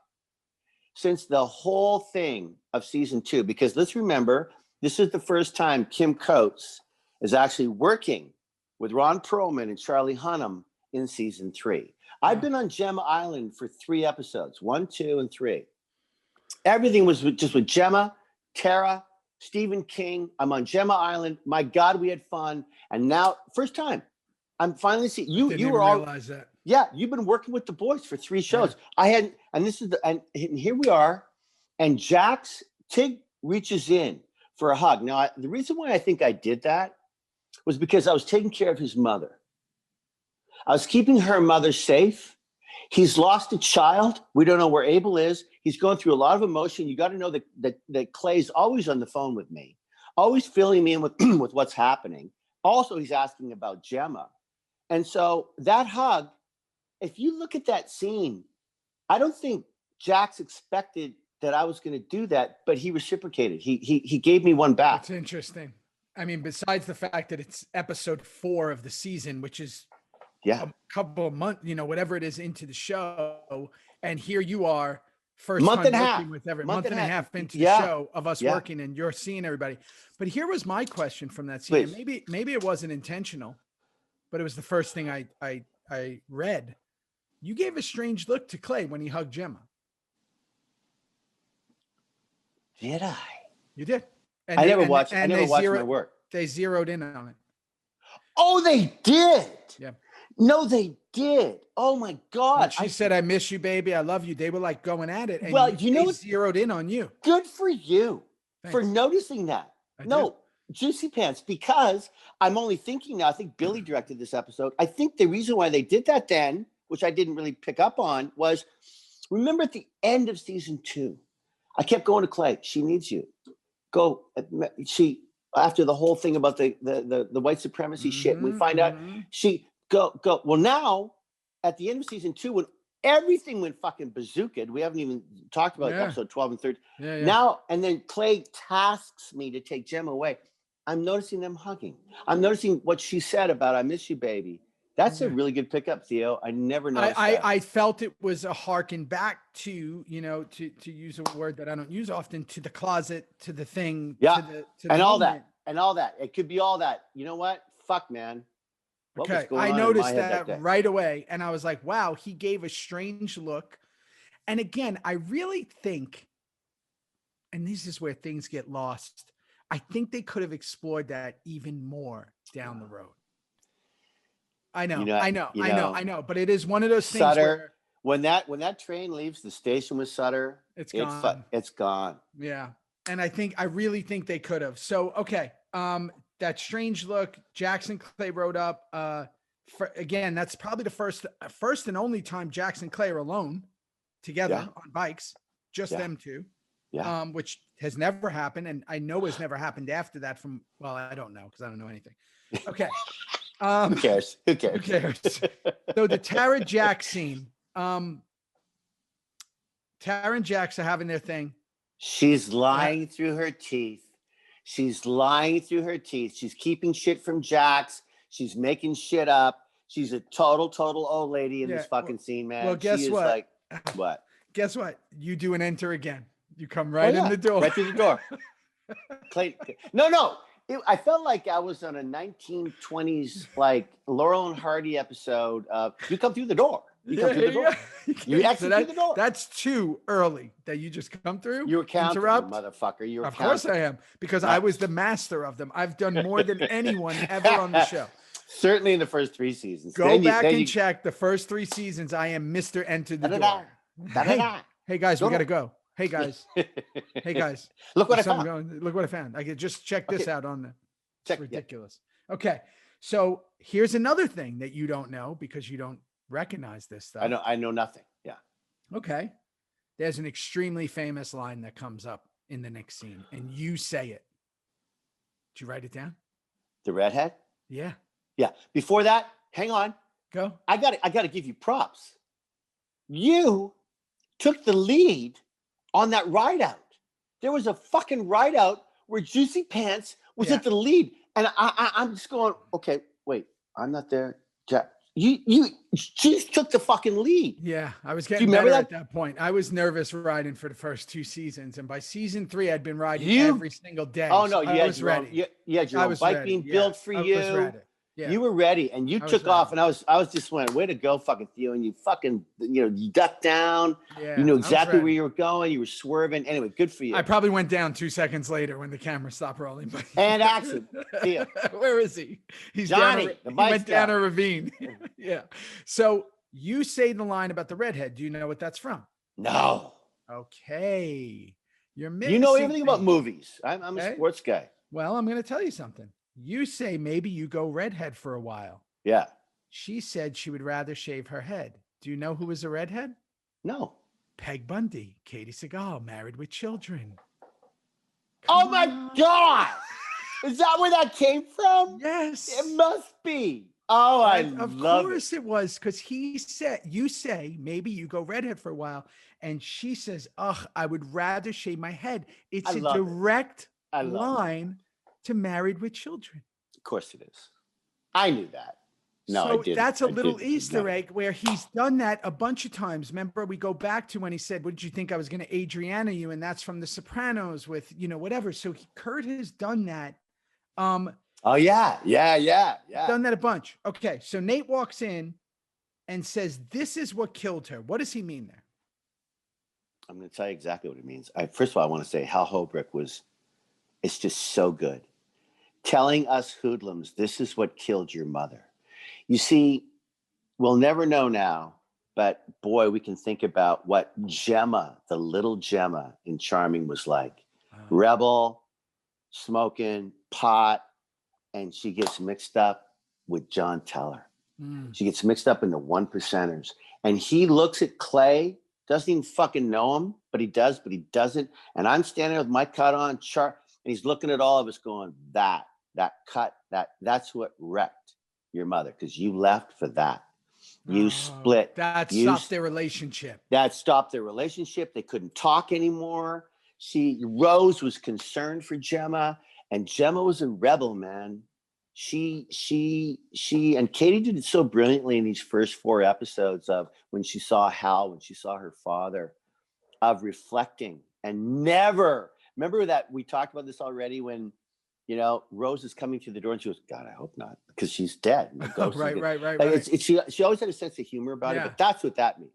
since the whole thing of season 2. Because let's remember, this is the first time Kim Coates is actually working with Ron Perlman and Charlie Hunnam in season 3. I've been on Gemma Island for 3 episodes, 1, 2, and 3. Everything was just with Gemma, Tara, Stephen King. I'm on Gemma Island. My God, we had fun. And now, first time, I'm finally seeing you. You were all realize that. Yeah, you've been working with the boys for 3 shows. Yeah. I hadn't, and this is and here we are. And Jax, Tig reaches in for a hug. Now, the reason why I think I did that was because I was taking care of his mother. I was keeping her mother safe. He's lost a child. We don't know where Abel is. He's going through a lot of emotion. You got to know that Clay's always on the phone with me, always filling me in with, with what's happening. Also, he's asking about Gemma. And so that hug, if you look at that scene, I don't think Jax expected that I was going to do that, but he reciprocated. He gave me one back. It's interesting. I mean, besides the fact that it's episode 4 of the season, which is a couple of months, you know, whatever it is into the show. And here you are, first month time and working with every month and a half into the show of us working, and you're seeing everybody. But here was my question from that scene. Maybe it wasn't intentional, but it was the first thing I read. You gave a strange look to Clay when he hugged Gemma. Did I? You did. And I never watched my work. They zeroed in on it. Oh, they did. Yeah. No, they did. Oh my God. When she said, "I miss you, baby. I love you." They were like going at it. And you know what? Zeroed in on you. Good for you for noticing that. Juicy pants, because I'm only thinking now, I think Billy directed this episode. I think the reason why they did that then, which I didn't really pick up on, was remember at the end of season 2, I kept going to Clay. She needs you. Go. After the whole thing about the white supremacy shit, we find out she go. Well, now at the end of season 2, when everything went fucking bazooka, we haven't even talked about episode 12 and 13. Now, and then Clay tasks me to take Gemma away. I'm noticing them hugging. I'm noticing what she said about "I miss you, baby." That's a really good pickup, Theo. I never noticed that. I felt it was a harken back to, you know, to use a word that I don't use often, to the closet, to the thing, to the all that. It could be all that. You know what? Fuck, man. Okay, I noticed that right away, and I was like, wow, he gave a strange look. And again, I really think, and this is where things get lost, I think they could have explored that even more down the road. I know. But it is one of those things Sutter, when that train leaves the station with Sutter, it's gone. It's gone. Yeah. And I really think they could have. So, okay. That strange look, Jax and Clay rode up. Again, that's probably the first and only time Jax and Clay are alone together on bikes, just them two. Yeah. Which has never happened, and I know has never happened after that. I don't know because I don't know anything. Okay. Who cares? Who cares? So the Tara Jax scene. Tara and Jax are having their thing. She's lying through her teeth. She's lying through her teeth. She's keeping shit from Jax. She's making shit up. She's a total old lady in this fucking scene, man. Well, guess she is what? Like, what? Guess what? You do an enter again. You come right in the door. Right through the door. Clay, no. I felt like I was on a 1920s like Laurel and Hardy episode of You Come Through the Door. You come through the door. You exit through the door. That's too early that you just come through. You were counting, motherfucker. You were Of course I am, because I was the master of them. I've done more than anyone ever on the show. Certainly in the first 3 seasons. Go back and check the first 3 seasons. I am Mr. Enter the Door. Hey guys, we got to go. Hey guys. Hey guys. Look what I found. Look what I found. I could just check this out on the. It's ridiculous. Yeah. Okay. So here's another thing that you don't know because you don't recognize this stuff. I know nothing. Yeah. Okay. There's an extremely famous line that comes up in the next scene and you say it. Did you write it down? The redhead? Yeah. Yeah. Before that, hang on. Go. I got to give you props. You took the lead on that ride out. There was a fucking ride out where Juicy Pants was at the lead. And I'm just going, okay, wait, I'm not there. Jack, you just took the fucking lead. Yeah, I was getting better at that point. I was nervous riding for the first 2 seasons. And by season 3, I'd been riding every single day. Oh, no, I was ready. You had your own bike being built for you. I was ready. Yeah. You were ready and you took off, and I was just went, way to go, fucking Theo. And you fucking, you ducked down. Yeah, you knew exactly where you were going. You were swerving. Anyway, good for you. I probably went down 2 seconds later when the camera stopped rolling. And action. Theo. Where is he? He's Johnny. He went down a ravine. Yeah. So you say the line about the redhead. Do you know what that's from? No. Okay. You're missing. You know everything about movies. I'm a sports guy. Well, I'm going to tell you something. You say maybe you go redhead for a while. Yeah. She said she would rather shave her head. Do you know who was a redhead? No. Peg Bundy, Katie Seagal, married with children. Oh my God. Is that where that came from? Yes. It must be. Oh, I love it. Of course it was, because you say maybe you go redhead for a while. And she says, ugh, I would rather shave my head. It's a direct line to Married with Children. Of course it is. I knew that. No, so I didn't. That's a little Easter egg where he's done that a bunch of times. Remember, we go back to when he said, what did you think I was going to Adriana you? And that's from The Sopranos with, whatever. So Kurt has done that. Oh, yeah. Done that a bunch. Okay. So Nate walks in and says, this is what killed her. What does he mean there? I'm going to tell you exactly what it means. First of all, I want to say Hal Holbrook it's just so good. Telling us hoodlums, this is what killed your mother. You see, we'll never know now, but boy, we can think about what Gemma, the little Gemma in Charming was like. Rebel, smoking, pot, and she gets mixed up with John Teller. She gets mixed up in the 1%ers. And he looks at Clay, doesn't even fucking know him, but he does, but he doesn't. And I'm standing there with my cut on, and he's looking at all of us going, that cut, that's what wrecked your mother, because you left for that. You split. That stopped their relationship. That stopped their relationship. They couldn't talk anymore. Rose was concerned for Gemma, and Gemma was a rebel, man. She and Katie did it so brilliantly in these first 4 episodes of when she saw Hal, when she saw her father, of reflecting and never. Remember that we talked about this already when, Rose is coming through the door and she goes, God, I hope not, because she's dead. Right. She always had a sense of humor about it, but that's what that means.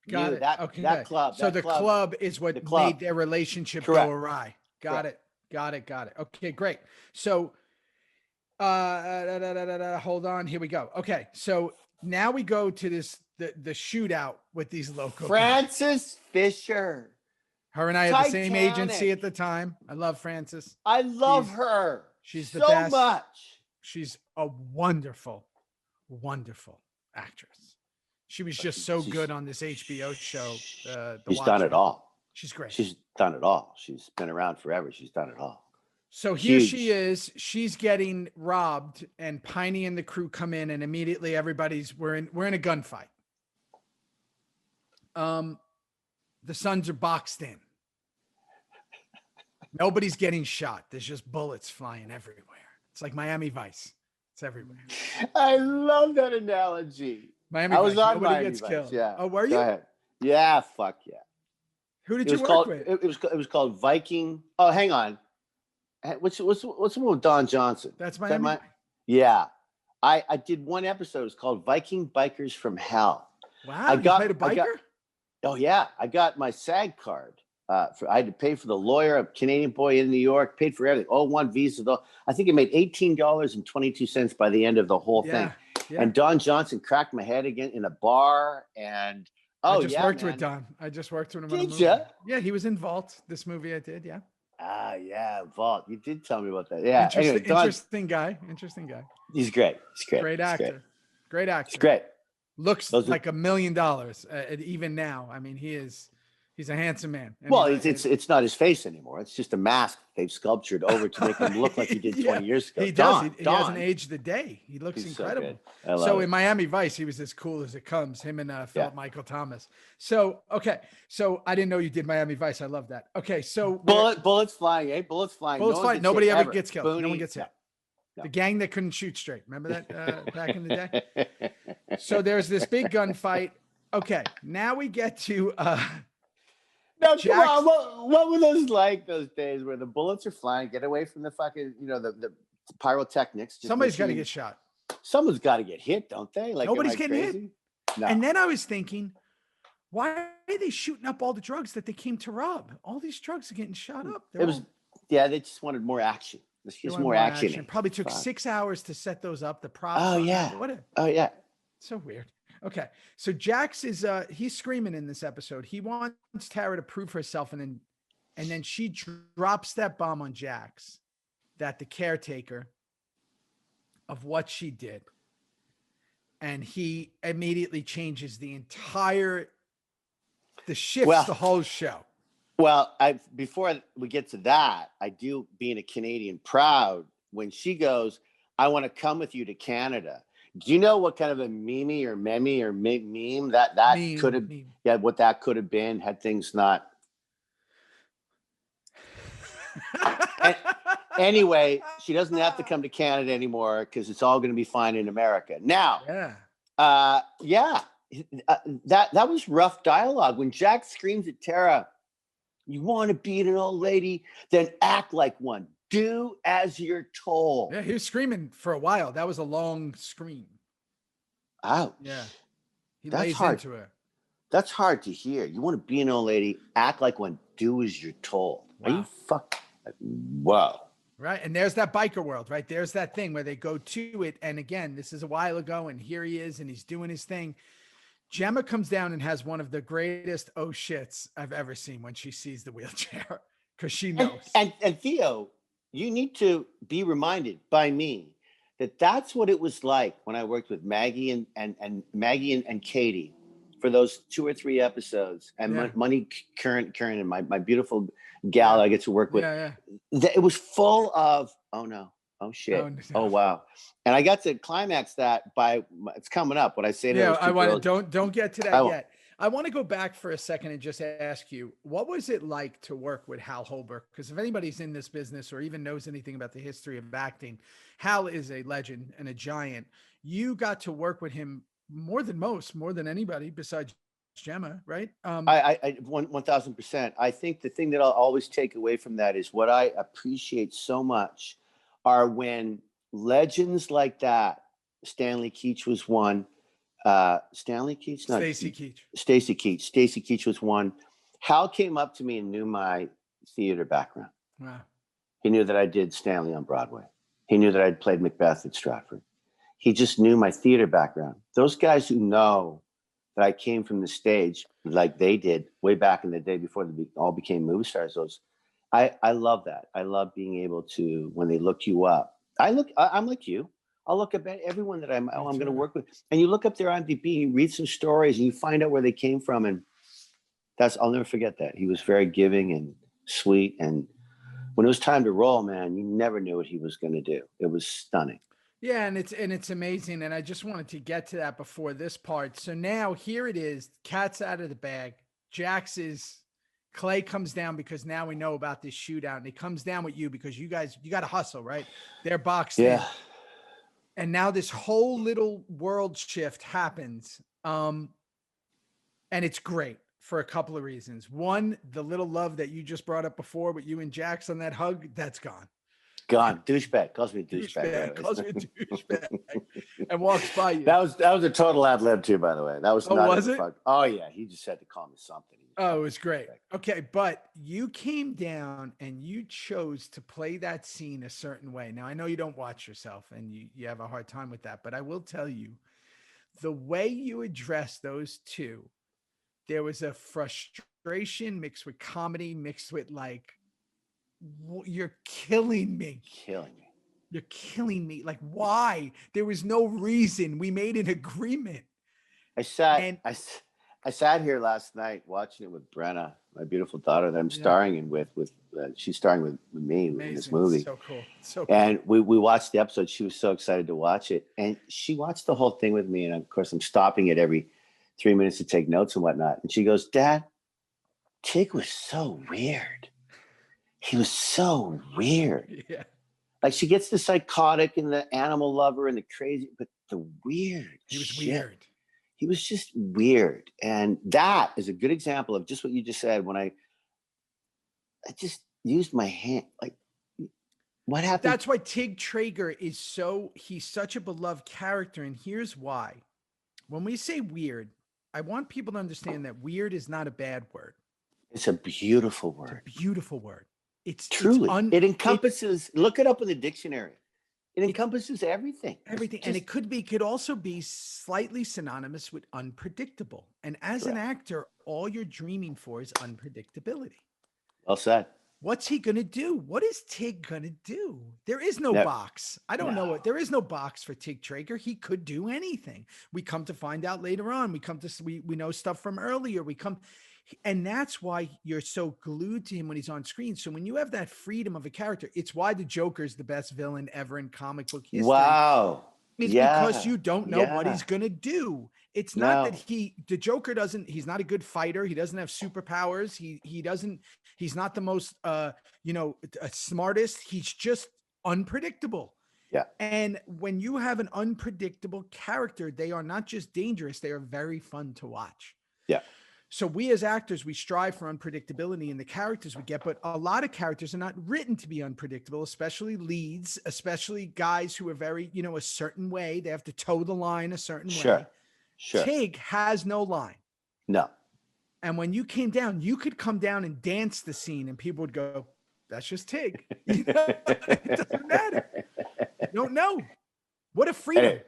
Got it. That club. So the club is what made their relationship go awry. Got it. Okay, great. So, hold on. Here we go. Okay. So now we go to the shootout with these local Frances Fisher. Her and I had the same agency at the time. I love Frances. I love her. She's the so best. Much. She's a wonderful, wonderful actress. She was just so good on this HBO show. She's done it all. She's great. She's done it all. She's been around forever. She's done it all. So here she is. She's getting robbed, and Piney and the crew come in, and immediately we're in a gunfight. The Sons are boxed in. Nobody's getting shot. There's just bullets flying everywhere. It's like Miami Vice. It's everywhere. I love that analogy. Miami I was Vice. on Nobody Miami gets Vice. killed. Yeah. Oh, were Go you? ahead. Yeah, fuck yeah. Who did It you was work called. with? It was called Viking. Oh, hang on. What's the one with Don Johnson? That's Is that Miami. Yeah, I did one episode. It's called Viking Bikers from Hell. Wow, you played a biker? Oh yeah, I got my SAG card. I had to pay for the lawyer, a Canadian boy in New York, paid for everything. Oh, one visa. I think it made $18.22 by the end of the whole thing. Yeah. And Don Johnson cracked my head again in a bar. And I just worked with Don. I just worked with him. Did you? Yeah, he was in Vault. This movie I did. Yeah. Ah, yeah, Vault. You did tell me about that. Yeah. Interesting guy. Interesting guy. He's great. He's great. Great actor. Great actor. He's great. Looks like $1 million even now. I mean, he's a handsome man. Well, it's not his face anymore. It's just a mask they've sculptured over to make him look like he did 20 years ago. He does. He hasn't aged a day. He looks incredible. So in Miami Vice, he was as cool as it comes. Him and Philip Michael Thomas. So okay. So I didn't know you did Miami Vice. I love that. Okay. So bullets flying, eh? Bullets flying. Bullets flying. Nobody ever gets killed. Booney. No one gets hit. No. The gang that couldn't shoot straight. Remember that back in the day? So there's this big gunfight. Okay. Now we get to no, come on. What were those like those days where the bullets are flying? Get away from the fucking, the pyrotechnics. Somebody's got to get shot. Someone's got to get hit, don't they? Like nobody's getting hit. No. And then I was thinking, why are they shooting up all the drugs that they came to rob? All these drugs are getting shot up. They just wanted more action. It's just more action. Probably took 6 hours to set those up. The props. Oh yeah. Oh yeah. So weird. Okay. So Jax is he's screaming in this episode. He wants Tara to prove herself, and then she drops that bomb on Jax, that the caretaker of what she did. And he immediately changes the whole show. Well, before we get to that, I do, being a Canadian, proud when she goes, I want to come with you to Canada. Do you know what kind of a meme that could have, what that could have been had things not. Anyway, she doesn't have to come to Canada anymore because it's all going to be fine in America. Now, that was rough dialogue. When Jax screams at Tara, you want to beat an old lady, then act like one. Do as you're told. Yeah, he was screaming for a while. That was a long scream. Ouch. Yeah. He lays into it. That's hard to hear. You want to be an old lady, act like one, do as you're told. Wow. Are you whoa. Right. And there's that biker world, right? There's that thing where they go to it. And again, this is a while ago, and here he is, and he's doing his thing. Gemma comes down and has one of the greatest oh shits I've ever seen when she sees the wheelchair, because she knows. And Theo, you need to be reminded by me that that's what it was like when I worked with Maggie and Katie for those 2 or 3 episodes, and Money Curran and my beautiful gal I get to work with. It was full of oh no. Oh shit! Oh wow! And I got to climax that it's coming up. What I say to I want to don't get to that yet. I want to go back for a second and just ask you, what was it like to work with Hal Holbrook? Because if anybody's in this business or even knows anything about the history of acting, Hal is a legend and a giant. You got to work with him more than anybody besides Gemma, right? I 1000%. I think the thing that I'll always take away from that is what I appreciate so much are when legends like that, Stanley Keach was one, Stanley Keach? No, Stacy Keach. Stacy Keach was one. Hal came up to me and knew my theater background. Wow. He knew that I did Stanley on Broadway. He knew that I'd played Macbeth at Stratford. He just knew my theater background. Those guys who know that I came from the stage like they did way back in the day before they all became movie stars, I love that. I love being able to, when they look you up, I'm like you. I'll look up at everyone that I'm going to work with. And you look up their IMDb, you read some stories, and you find out where they came from. And I'll never forget that. He was very giving and sweet. And when it was time to roll, man, you never knew what he was going to do. It was stunning. Yeah, and it's amazing. And I just wanted to get to that before this part. So now here it is, cat's out of the bag. Clay comes down because now we know about this shootout, and he comes down with you because you got to hustle, right? They're boxed in. And now this whole little world shift happens. And it's great for a couple of reasons. One, the little love that you just brought up before with you and Jax on that hug, that's gone. Gone. Douchebag. Calls me a douchebag. Calls me a douchebag and walks by you. That was a total ad lib too, by the way. That was not was it? Oh yeah, he just had to call me something. Oh, it was great. Okay, but you came down and you chose to play that scene a certain way. Now, I know you don't watch yourself and you have a hard time with that, but I will tell you, the way you address those two, there was a frustration mixed with comedy, mixed with like, you're killing me. You're killing me. Like, why? There was no reason. We made an agreement. I sat here last night watching it with Brenna, my beautiful daughter that I'm starring in with she's starring with me in this movie. So cool. So cool. And we watched the episode. She was so excited to watch it. And she watched the whole thing with me. And of course, I'm stopping it every 3 minutes to take notes and whatnot. And she goes, Dad, Tig was so weird. He was so weird. Yeah. Like she gets the psychotic and the animal lover and the crazy, but the weird. He was shit. weird. He was just weird. And that is a good example of just what you just said when I just used my hand. Like, what happened? That's why Tig Traeger he's such a beloved character. And here's why. When we say weird, I want people to understand that weird is not a bad word. It's a beautiful word. It's a beautiful word. It's truly, it encompasses, look it up in the dictionary. It encompasses everything. Everything. And it could also be slightly synonymous with unpredictable. And as an actor, all you're dreaming for is unpredictability. Well said. What's he going to do? What is Tig going to do? There is no box. I don't know what. There is no box for Tig Traeger. He could do anything. We come to find out later on. We know stuff from earlier. And that's why you're so glued to him when he's on screen. So when you have that freedom of a character, it's why the Joker is the best villain ever in comic book history. Wow. It's because you don't know what he's going to do. It's not that the Joker he's not a good fighter. He doesn't have superpowers. He's not the most, smartest. He's just unpredictable. Yeah. And when you have an unpredictable character, they are not just dangerous. They are very fun to watch. Yeah. So we as actors, we strive for unpredictability in the characters we get, but a lot of characters are not written to be unpredictable, especially leads, especially guys who are very, a certain way. They have to toe the line a certain way. Sure. Tig has no line. No. And when you came down, you could come down and dance the scene and people would go, that's just Tig. It doesn't matter. You don't know. What a freedom. Hey.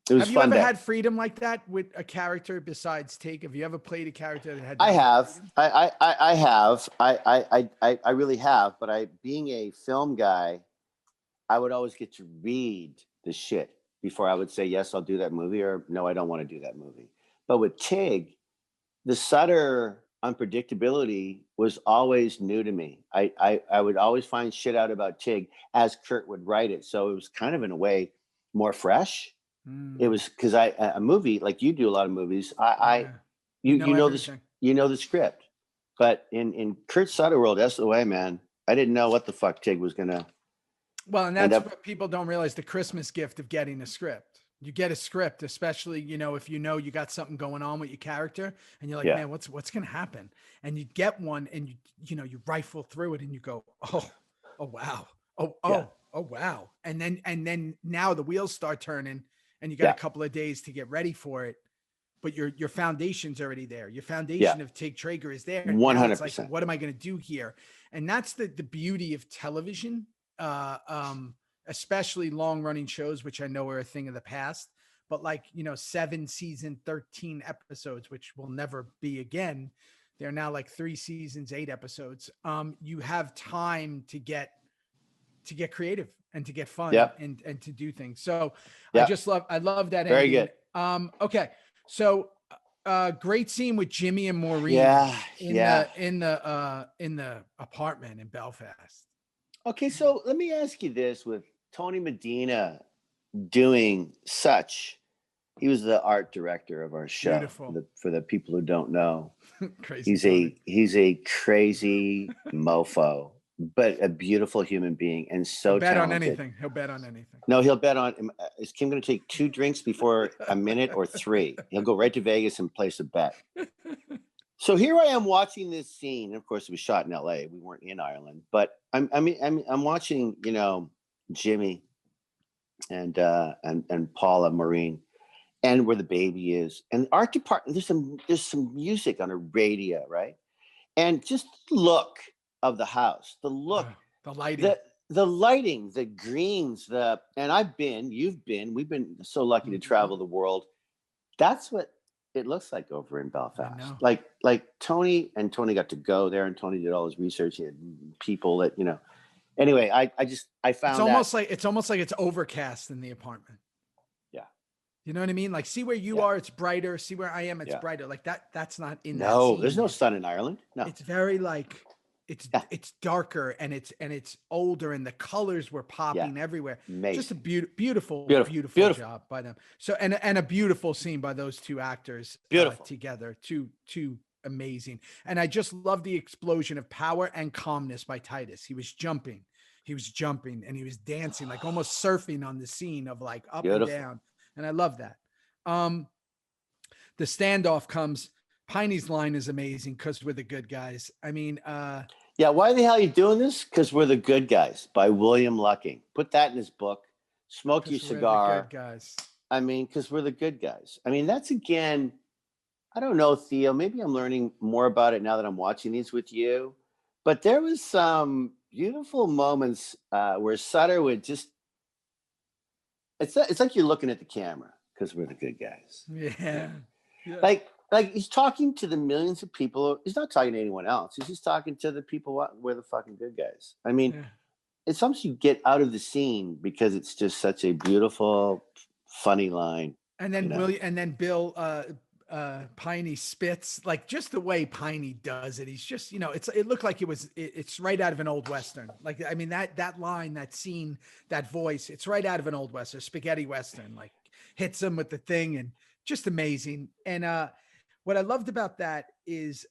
Have you ever had freedom like that with a character besides Tig? Have you ever played a character that had? I have. I have. I really have. But being a film guy, I would always get to read the shit before I would say yes, I'll do that movie, or no, I don't want to do that movie. But with Tig, the subtle unpredictability was always new to me. I would always find shit out about Tig as Kurt would write it, so it was kind of in a way more fresh. It was because a movie like you do a lot of movies. You know the script, but in Kurt Sutter world, that's the way, man. I didn't know what the fuck Tig was gonna. Well, and that's what people don't realize: the Christmas gift of getting a script. You get a script, especially if you got something going on with your character, and you're like, man, what's gonna happen? And you get one, and you rifle through it, and you go, oh wow, oh wow, and then now the wheels start turning. And you got a couple of days to get ready for it, but your foundation's already there. Your foundation of Tig Traeger is there. 100%. It's like, what am I going to do here? And that's the beauty of television, especially long running shows, which I know are a thing of the past. But 7 season, 13 episodes, which will never be again. They're now like 3 seasons, 8 episodes. You have time to get creative and to get fun and to do things. So I love that. Very ending. Good. Okay. So great scene with Jimmy and Maureen in the apartment in Belfast. Okay. So let me ask you this: with Tony Medina doing he was the art director of our show. Beautiful. For the people who don't know. Crazy. He's a crazy mofo. but a beautiful human being and so He'll bet talented. on anything. He'll bet on anything. No, he'll bet on. Is Kim going to take 2 drinks before a minute or 3? He'll go right to Vegas and place a bet. So here I am watching this scene. And of course, it was shot in L.A. We weren't in Ireland, but I'm watching, you know, Jimmy and Paula Maureen, and where the baby is, and the art department. There's some music on a radio, right? And just the look of the house, the look, the lighting. The lighting, the greens, and you've been, we've been so lucky to travel the world. That's what it looks like over in Belfast. Like Tony got to go there, and Tony did all his research. He had people that, you know. Anyway, I found it's almost like it's overcast in the apartment. Yeah. You know what I mean? Like, see where you are, it's brighter. See where I am, it's brighter. Like that's not in that scene. There's no sun in Ireland. No. It's very like it's darker and it's older, and the colors were popping everywhere. Amazing. Just a beautiful job by them. So and a beautiful scene by those two actors together. Two amazing. And I just love the explosion of power and calmness by Titus. He was jumping and he was dancing, like almost surfing on the scene of like up and down. And I love that. The standoff comes. Piney's line is amazing, because we're the good guys. I mean, why the hell are you doing this? Because we're the good guys, by William Lucking. Put that in his book. Smoke your cigar. Good guys. I mean, because we're the good guys. I mean, that's, again, I don't know, Theo. Maybe I'm learning more about it now that I'm watching these with you. But there was some beautiful moments where Sutter would just. It's like you're looking at the camera, because we're the good guys. Yeah. Like he's talking to the millions of people. He's not talking to anyone else. He's just talking to the people. We're the fucking good guys. I mean, it's something you get out of the scene, because it's just such a beautiful, funny line. And then Bill Piney spits, like, just the way Piney does it. He's just, you know, it looked like it's right out of an old Western. Like, I mean, that line, that scene, that voice, it's right out of an old Western, spaghetti Western, like hits him with the thing, and just amazing. And what I loved about that is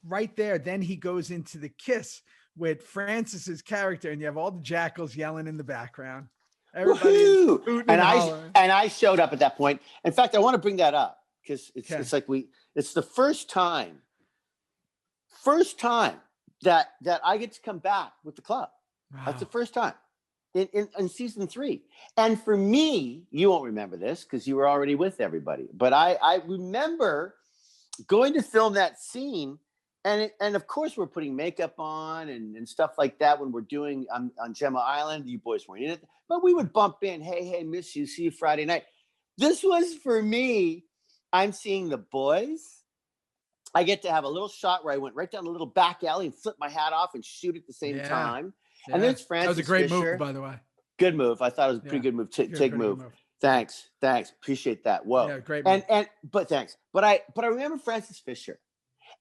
right there, then he goes into the kiss with Francis's character, and you have all the jackals yelling in the background. Everybody and I showed up at that point. In fact, I want to bring that up, because it's like it's the first time that I get to come back with the club. Wow. That's the first time in season 3. And for me, you won't remember this because you were already with everybody, but I remember going to film that scene, and of course we're putting makeup on and stuff like that when we're doing on Gemma Island. You boys weren't in it, but we would bump in. Hey, miss you. See you Friday night. This was, for me, I'm seeing the boys. I get to have a little shot where I went right down a little back alley and flip my hat off and shoot at the same time. Yeah. And then it's Francis. That was a great Fisher. move, by the way. Good move. I thought it was a pretty good move. Tig move. Thanks. Appreciate that. Whoa. Yeah, great move. But thanks. But I remember Francis Fisher.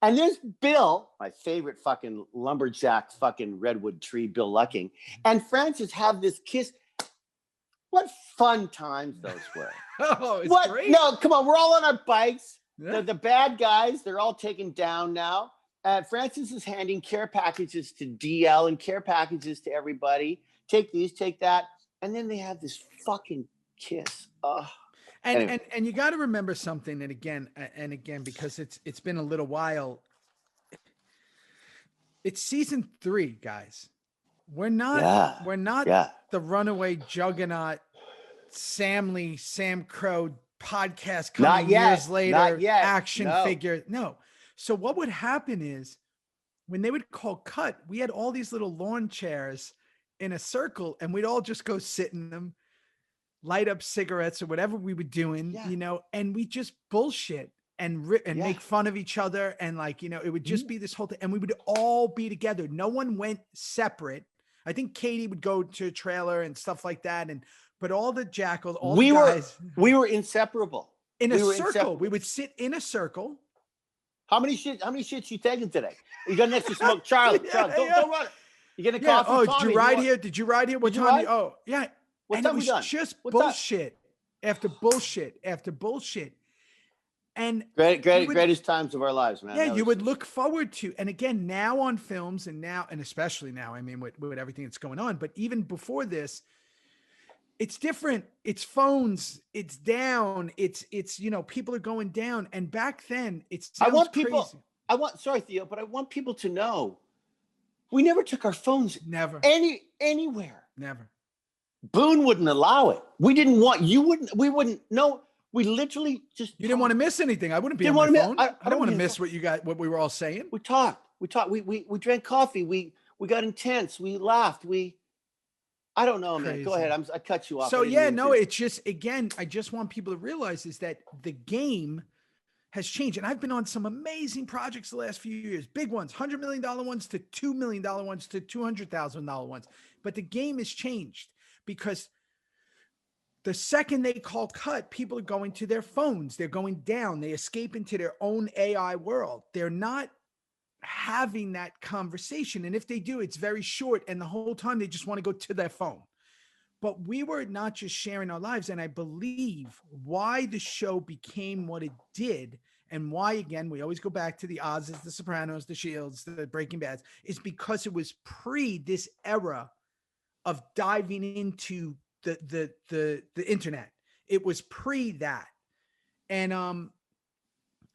And there's Bill, my favorite fucking lumberjack fucking redwood tree, Bill Lucking. And Francis have this kiss. What fun times those were. It's great. No, come on. We're all on our bikes. Yeah. The bad guys, they're all taken down now. Francis is handing care packages to DL and care packages to everybody. Take these, take that. And then they have this fucking kiss. Oh. And you got to remember something. And again, because it's been a little while. It's season 3, guys. We're not the runaway juggernaut Sam Crow podcast coming years later, action figure. No. So what would happen is, when they would call cut, we had all these little lawn chairs in a circle, and we'd all just go sit in them, light up cigarettes or whatever we were doing, you know, and we just bullshit and make fun of each other. And like, you know, it would just be this whole thing, and we would all be together. No one went separate. I think Katie would go to a trailer and stuff like that. But all the jackals, we were inseparable. In a circle. We would sit in a circle. How many shits you taking today? You got next to smoke, Charlie. Don't run it. You getting a coffee? Oh, Tommy? Did you ride here? What time? Oh, yeah. What time we done? Just bullshit after bullshit after bullshit. And greatest times of our lives, man. Yeah, you would look forward to, and again, now on films and especially now, I mean, with everything that's going on, but even before this, it's different. It's phones, it's down, it's, people are going down. And back then it sounds crazy. Sorry, Theo, but I want people to know we never took our phones anywhere. Never. Boone wouldn't allow it. We wouldn't. No, we literally just. You didn't want to miss anything. I wouldn't be on my phone. I don't want to miss what we were all saying. We talked. We drank coffee. We got intense. We laughed. I don't know, man. Go ahead. I cut you off. So it's just, again, I just want people to realize is that the game has changed. And I've been on some amazing projects the last few years, big ones, $100 million ones to $2 million ones to $200,000 ones. But the game has changed because the second they call cut, people are going to their phones. They're going down. They escape into their own AI world. They're not having that conversation. And if they do, it's very short. And the whole time they just want to go to their phone. But we were not just sharing our lives. And I believe why the show became what it did, and why, again, we always go back to the Oz's, the Sopranos, the Shields, the Breaking Bads, is because it was pre this era of diving into the internet. It was pre that. And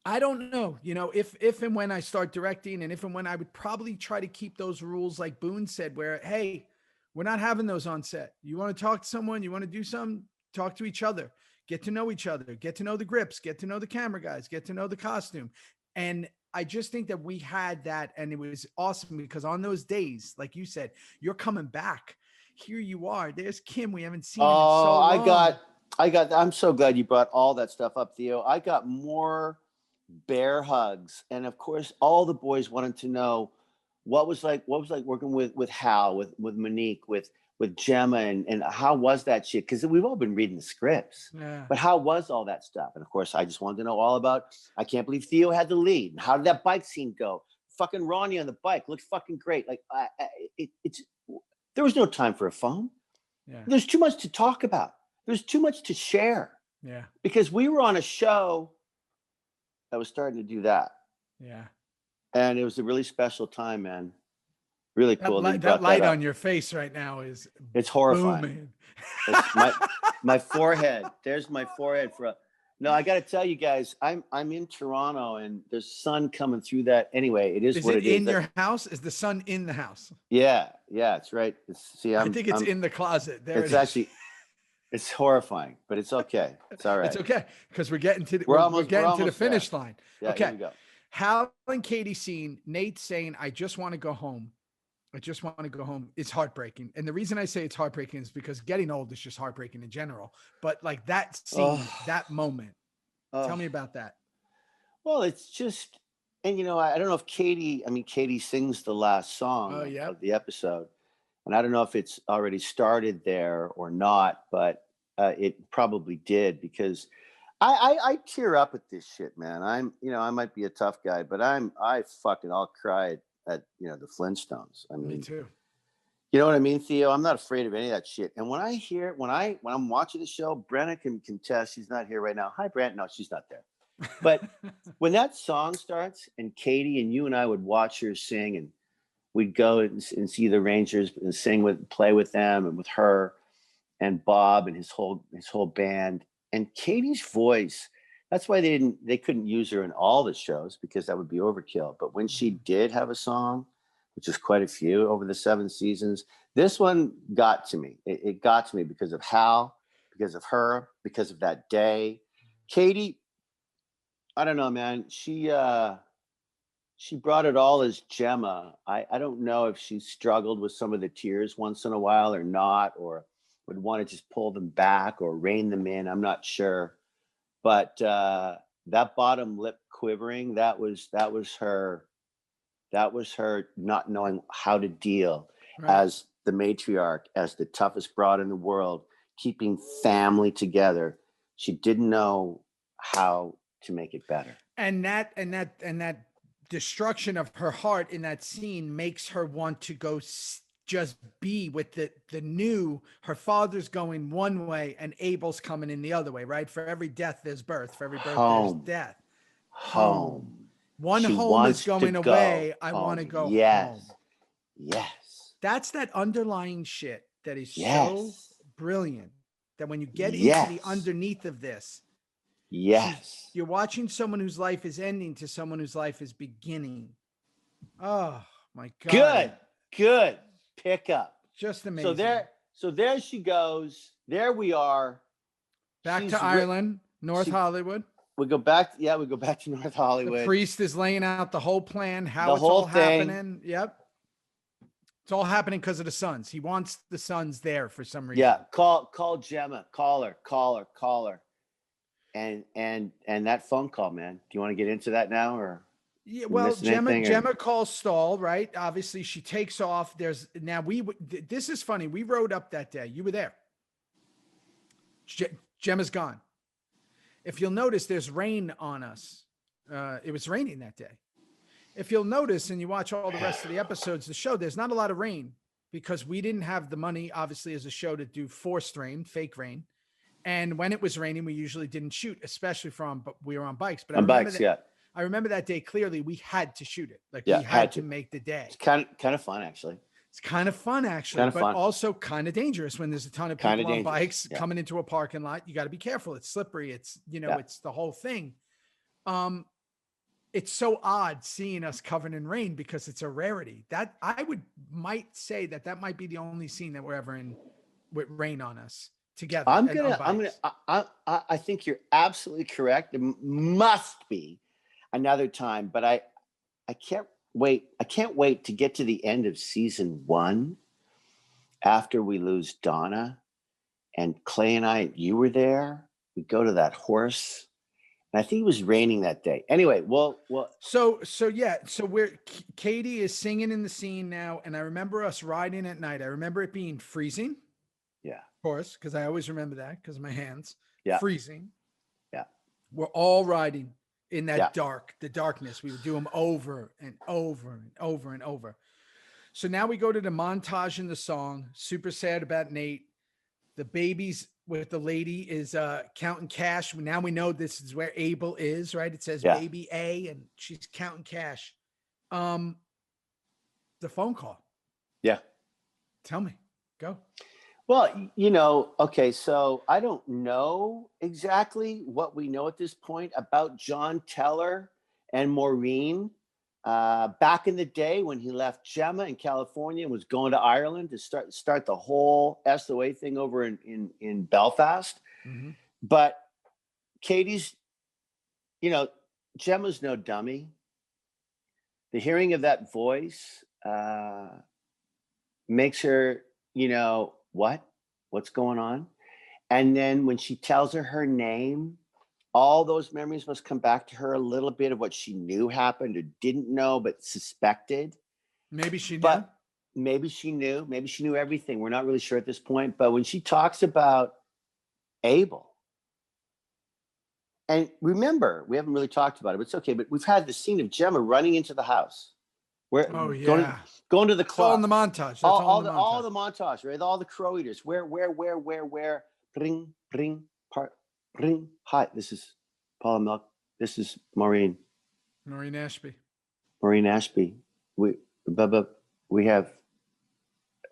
I don't know, if and when I start directing, and if and when I would probably try to keep those rules like Boone said, where, hey, we're not having those on set. You want to talk to someone, you want to do something, talk to each other, get to know each other, get to know the grips, get to know the camera guys, get to know the costume. And I just think that we had that, and it was awesome because on those days, like you said, you're coming back. Here you are. There's Kim. We haven't seen him in so long. I'm so glad you brought all that stuff up, Theo. I got more bear hugs. And of course, all the boys wanted to know what was like working with Hal, with Monique, with Gemma, and how was that shit? Because we've all been reading the scripts, but how was all that stuff? And of course, I just wanted to know all about. I can't believe Theo had the lead. And how did that bike scene go? Fucking Ronnie on the bike looked fucking great. Like there was no time for a phone. Yeah. There's too much to talk about. There's too much to share. Yeah, because we were on a show that was starting to do that. Yeah. And it was a really special time, man. Really cool. That light on your face right now it's horrifying. Booming. It's my forehead. There's my forehead No, I got to tell you guys, I'm in Toronto and there's sun coming through that. Anyway, it is what it is. In your house? Is the sun in the house? Yeah, it's right. I think it's in the closet. It's horrifying, but it's okay. It's all right. It's okay because we're getting to the finish line. Yeah, okay. Here we go. Hal and Katie scene, Nate saying, I just want to go home. I just want to go home. It's heartbreaking. And the reason I say it's heartbreaking is because getting old is just heartbreaking in general. But like that scene, that moment, tell me about that. Well, it's just, and I don't know if Katie sings the last song of the episode. And I don't know if it's already started there or not, but it probably did because I tear up at this shit, man. I might be a tough guy, but I'll cry at the Flintstones. I mean, me too. You know what I mean, Theo? I'm not afraid of any of that shit. And when I hear when I'm watching the show, Brenna can contest. She's not here right now. Hi, Brent. No, she's not there. But when that song starts and Katie and you and I would watch her sing, and we'd go and see the Rangers and play with them and with her and Bob and his whole band. And Katie's voice, that's why they couldn't use her in all the shows because that would be overkill. But when she did have a song, which is quite a few over the 7 seasons, this one got to me. It got to me because of Hal, because of her, because of that day. Katie, I don't know, man. She brought it all as Gemma. I don't know if she struggled with some of the tears once in a while or not, or would want to just pull them back or rein them in. I'm not sure. But that bottom lip quivering, that was her not knowing how to deal as the matriarch, as the toughest broad in the world, keeping family together. She didn't know how to make it better. And that destruction of her heart in that scene makes her want to go just be with the new. Her father's going one way and Abel's coming in the other way, right? For every death there's birth, for every birth there's death. home. One She home wants is to going go away. I home. want to go Yes. home. Yes. That's that underlying shit that is so Yes. brilliant that when you get into Yes. the underneath of this, Yes. you're watching someone whose life is ending to someone whose life is beginning. Oh my God. Good pick up. Just amazing. So there she goes. There we are. Back She's to Ireland, North Hollywood. We go back to North Hollywood. The priest is laying out the whole plan, how The it's whole all thing. happening. Yep. It's all happening because of the sons. He wants the sons there for some reason. Yeah, call Gemma, call her. And that phone call, man. Do you want to get into that now, or? Yeah, well, Gemma calls Stahl, right? Obviously, she takes off. This is funny. We rode up that day. You were there. Gemma's gone. If you'll notice, there's rain on us. It was raining that day. If you'll notice, and you watch all the rest of the episodes of the show, there's not a lot of rain because we didn't have the money, obviously, as a show to do forced rain, fake rain. And when it was raining, we usually didn't shoot, especially but we were on bikes. But I remember that day clearly. We had to shoot it. We had to make the day. It's kind of fun, actually. It's kind of fun, actually, but also kind of dangerous when there's a ton of people on bikes coming into a parking lot. You got to be careful. It's slippery. It's, it's the whole thing. It's so odd seeing us covered in rain because it's a rarity. That might say that might be the only scene that we're ever in with rain on us together. I think you're absolutely correct. There must be another time, but I can't wait. I can't wait to get to the end of season 1 after we lose Donna and Clay and you were there. We go to that horse. And I think it was raining that day. Anyway, So Katie is singing in the scene now, and I remember us riding at night. I remember it being freezing. Yeah, of course, because I always remember that because of my hands. Yeah, freezing. Yeah, we're all riding in that the darkness. We would do them over and over and over and over. So now we go to the montage in the song. Super sad about Nate. The baby's with the lady is counting cash. Now we know this is where Abel is, right? It says baby A and she's counting cash. The phone call. Yeah. Tell me. Go. Well, okay, so I don't know exactly what we know at this point about John Teller and Maureen. Back in the day when he left Gemma in California and was going to Ireland to start the whole SOA thing over in Belfast. Mm-hmm. But Katie's, Gemma's no dummy. The hearing of that voice makes her, what's going on? And then when she tells her name, all those memories must come back to her, a little bit of what she knew happened or didn't know, but suspected. Maybe she knew. But maybe she knew. Maybe she knew everything. We're not really sure at this point. But when she talks about Abel, and remember, we haven't really talked about it, but it's okay. But we've had the scene of Gemma running into the house. Going to the club. It's all in the montage. That's all the montage, right? All the crow eaters. Where? Bring. Hi, this is Paula Milk. This is Maureen. Maureen Ashby. We have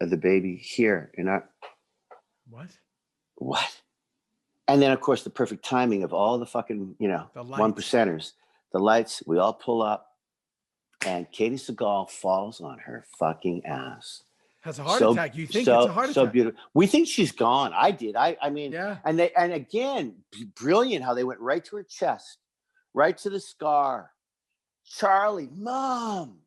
the baby here in our. What? And then, of course, the perfect timing of all the fucking, one percenters. The lights, we all pull up, and Katie Seagal falls on her fucking ass. Has a heart attack. You think it's a heart attack? So beautiful. We think she's gone. I did. I mean, yeah. And again, brilliant how they went right to her chest, right to the scar. Charlie, Mom.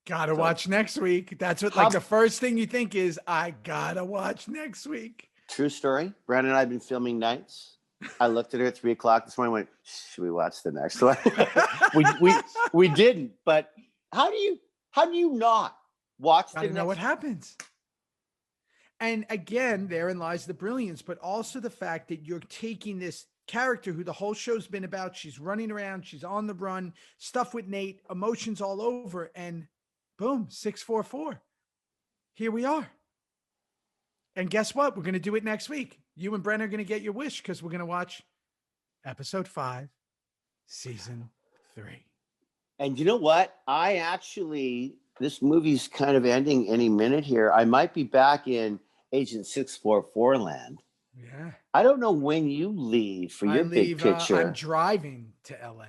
Gotta watch next week. That's what the first thing you think is, I gotta watch next week. True story. Brandon and I have been filming nights. I looked at her at 3:00 this morning and went, should we watch the next one? we didn't, but how do you not watch the next? Know what happens. And again, therein lies the brilliance, but also the fact that you're taking this character who the whole show's been about. She's running around. She's on the run, stuff with Nate, emotions all over. And boom, 644. Here we are. And guess what? We're going to do it next week. You and Brennan are going to get your wish because we're going to watch episode 5, season 3. And you know what? This movie's kind of ending any minute here. I might be back in Agent 644 land. Yeah. I don't know when you leave for your big picture. I'm driving to LA.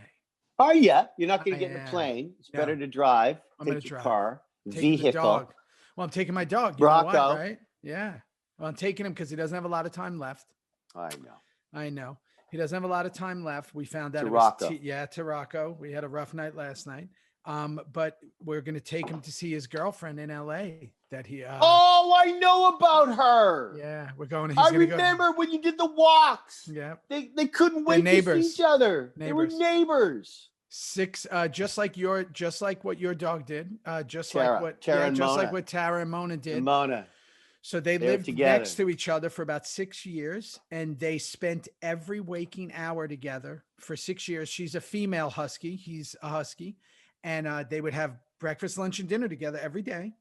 Are you? You're not going to get in a plane. It's better to drive. I'm going to your drive. car, taking vehicle. The dog. Well, I'm taking my dog. You Rocco. know what, right? Yeah. Well, I'm taking him because he doesn't have a lot of time left. I know. He doesn't have a lot of time left. We found out to Rocco. We had a rough night last night. But we're going to take him to see his girlfriend in LA that he I know about her. Yeah, we're going. I remember when you did the walks. Yeah. They couldn't wait to see each other. They were neighbors. Just like what your dog did. Just Tara, like what Tara and just Mona. like what Tara and Mona did. And Mona. So they lived together next to each other for about 6 years, and they spent every waking hour together for 6 years. She's a female husky. He's a husky. And they would have breakfast, lunch, and dinner together every day.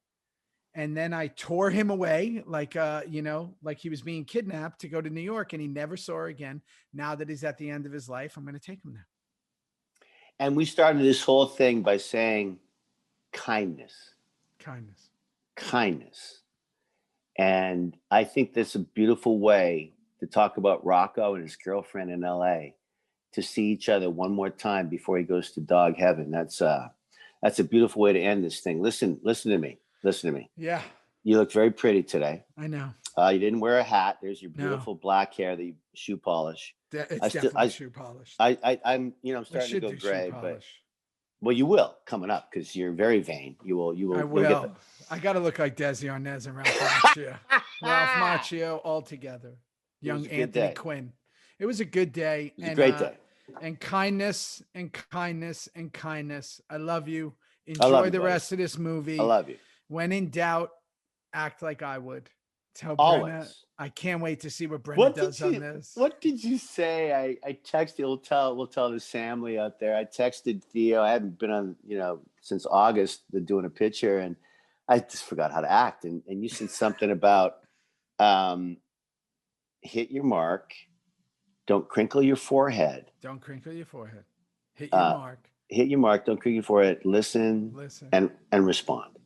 And then I tore him away like he was being kidnapped to go to New York, and he never saw her again. Now that he's at the end of his life, I'm going to take him there. And we started this whole thing by saying kindness. And I think that's a beautiful way to talk about Rocco and his girlfriend in LA, to see each other one more time before he goes to dog heaven. That's a beautiful way to end this thing. Listen to me. Yeah. You look very pretty today. I know. You didn't wear a hat. There's your beautiful black hair that you shoe polish. It's definitely shoe polish. I'm starting to go gray, but well, you will coming up because you're very vain. You will. I will. I got to look like Desi Arnaz and Ralph Macchio. Ralph Macchio all together. Young Anthony Quinn. It was a good day. It was a great day. And kindness. I love you. Enjoy the rest of this movie. I love you. When in doubt, act like I would. Tell Always. Brenna. I can't wait to see what Brenna does on this. What did you say? I texted. We'll tell this family out there. I texted Theo. I haven't been on, since August, doing a picture, and I just forgot how to act. And you said something about hit your mark. Don't crinkle your forehead. Hit your mark. Hit your mark. Don't crinkle your forehead. Listen. And respond.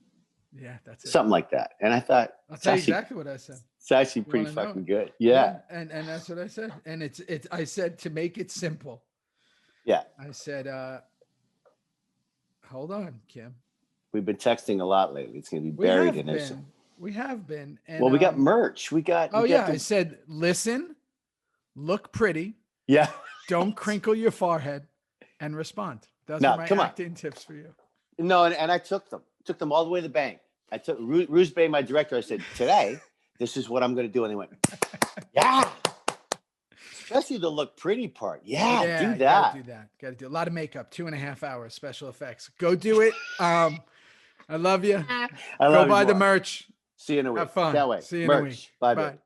Yeah, that's it. Something like that. And I thought, I'll tell you exactly what I said. It's actually pretty fucking good. Yeah. And that's what I said. And I said, to make it simple. Yeah. I said, hold on, Kim. We've been texting a lot lately. It's going to be buried in us. We have been. And, we got merch. I said, listen, look pretty. Yeah. Don't crinkle your forehead, and respond. Those are my acting tips for you. No, and I took them all the way to the bank. I took Ruse Bay, my director. I said, today, this is what I'm going to do. And they went, yeah. Especially the look pretty part. Yeah, do that. Got to do a lot of makeup, 2.5 hours, special effects. Go do it. I love you. Go buy the merch. See you in a week. Have fun. Can't wait. See you in a week. Bye.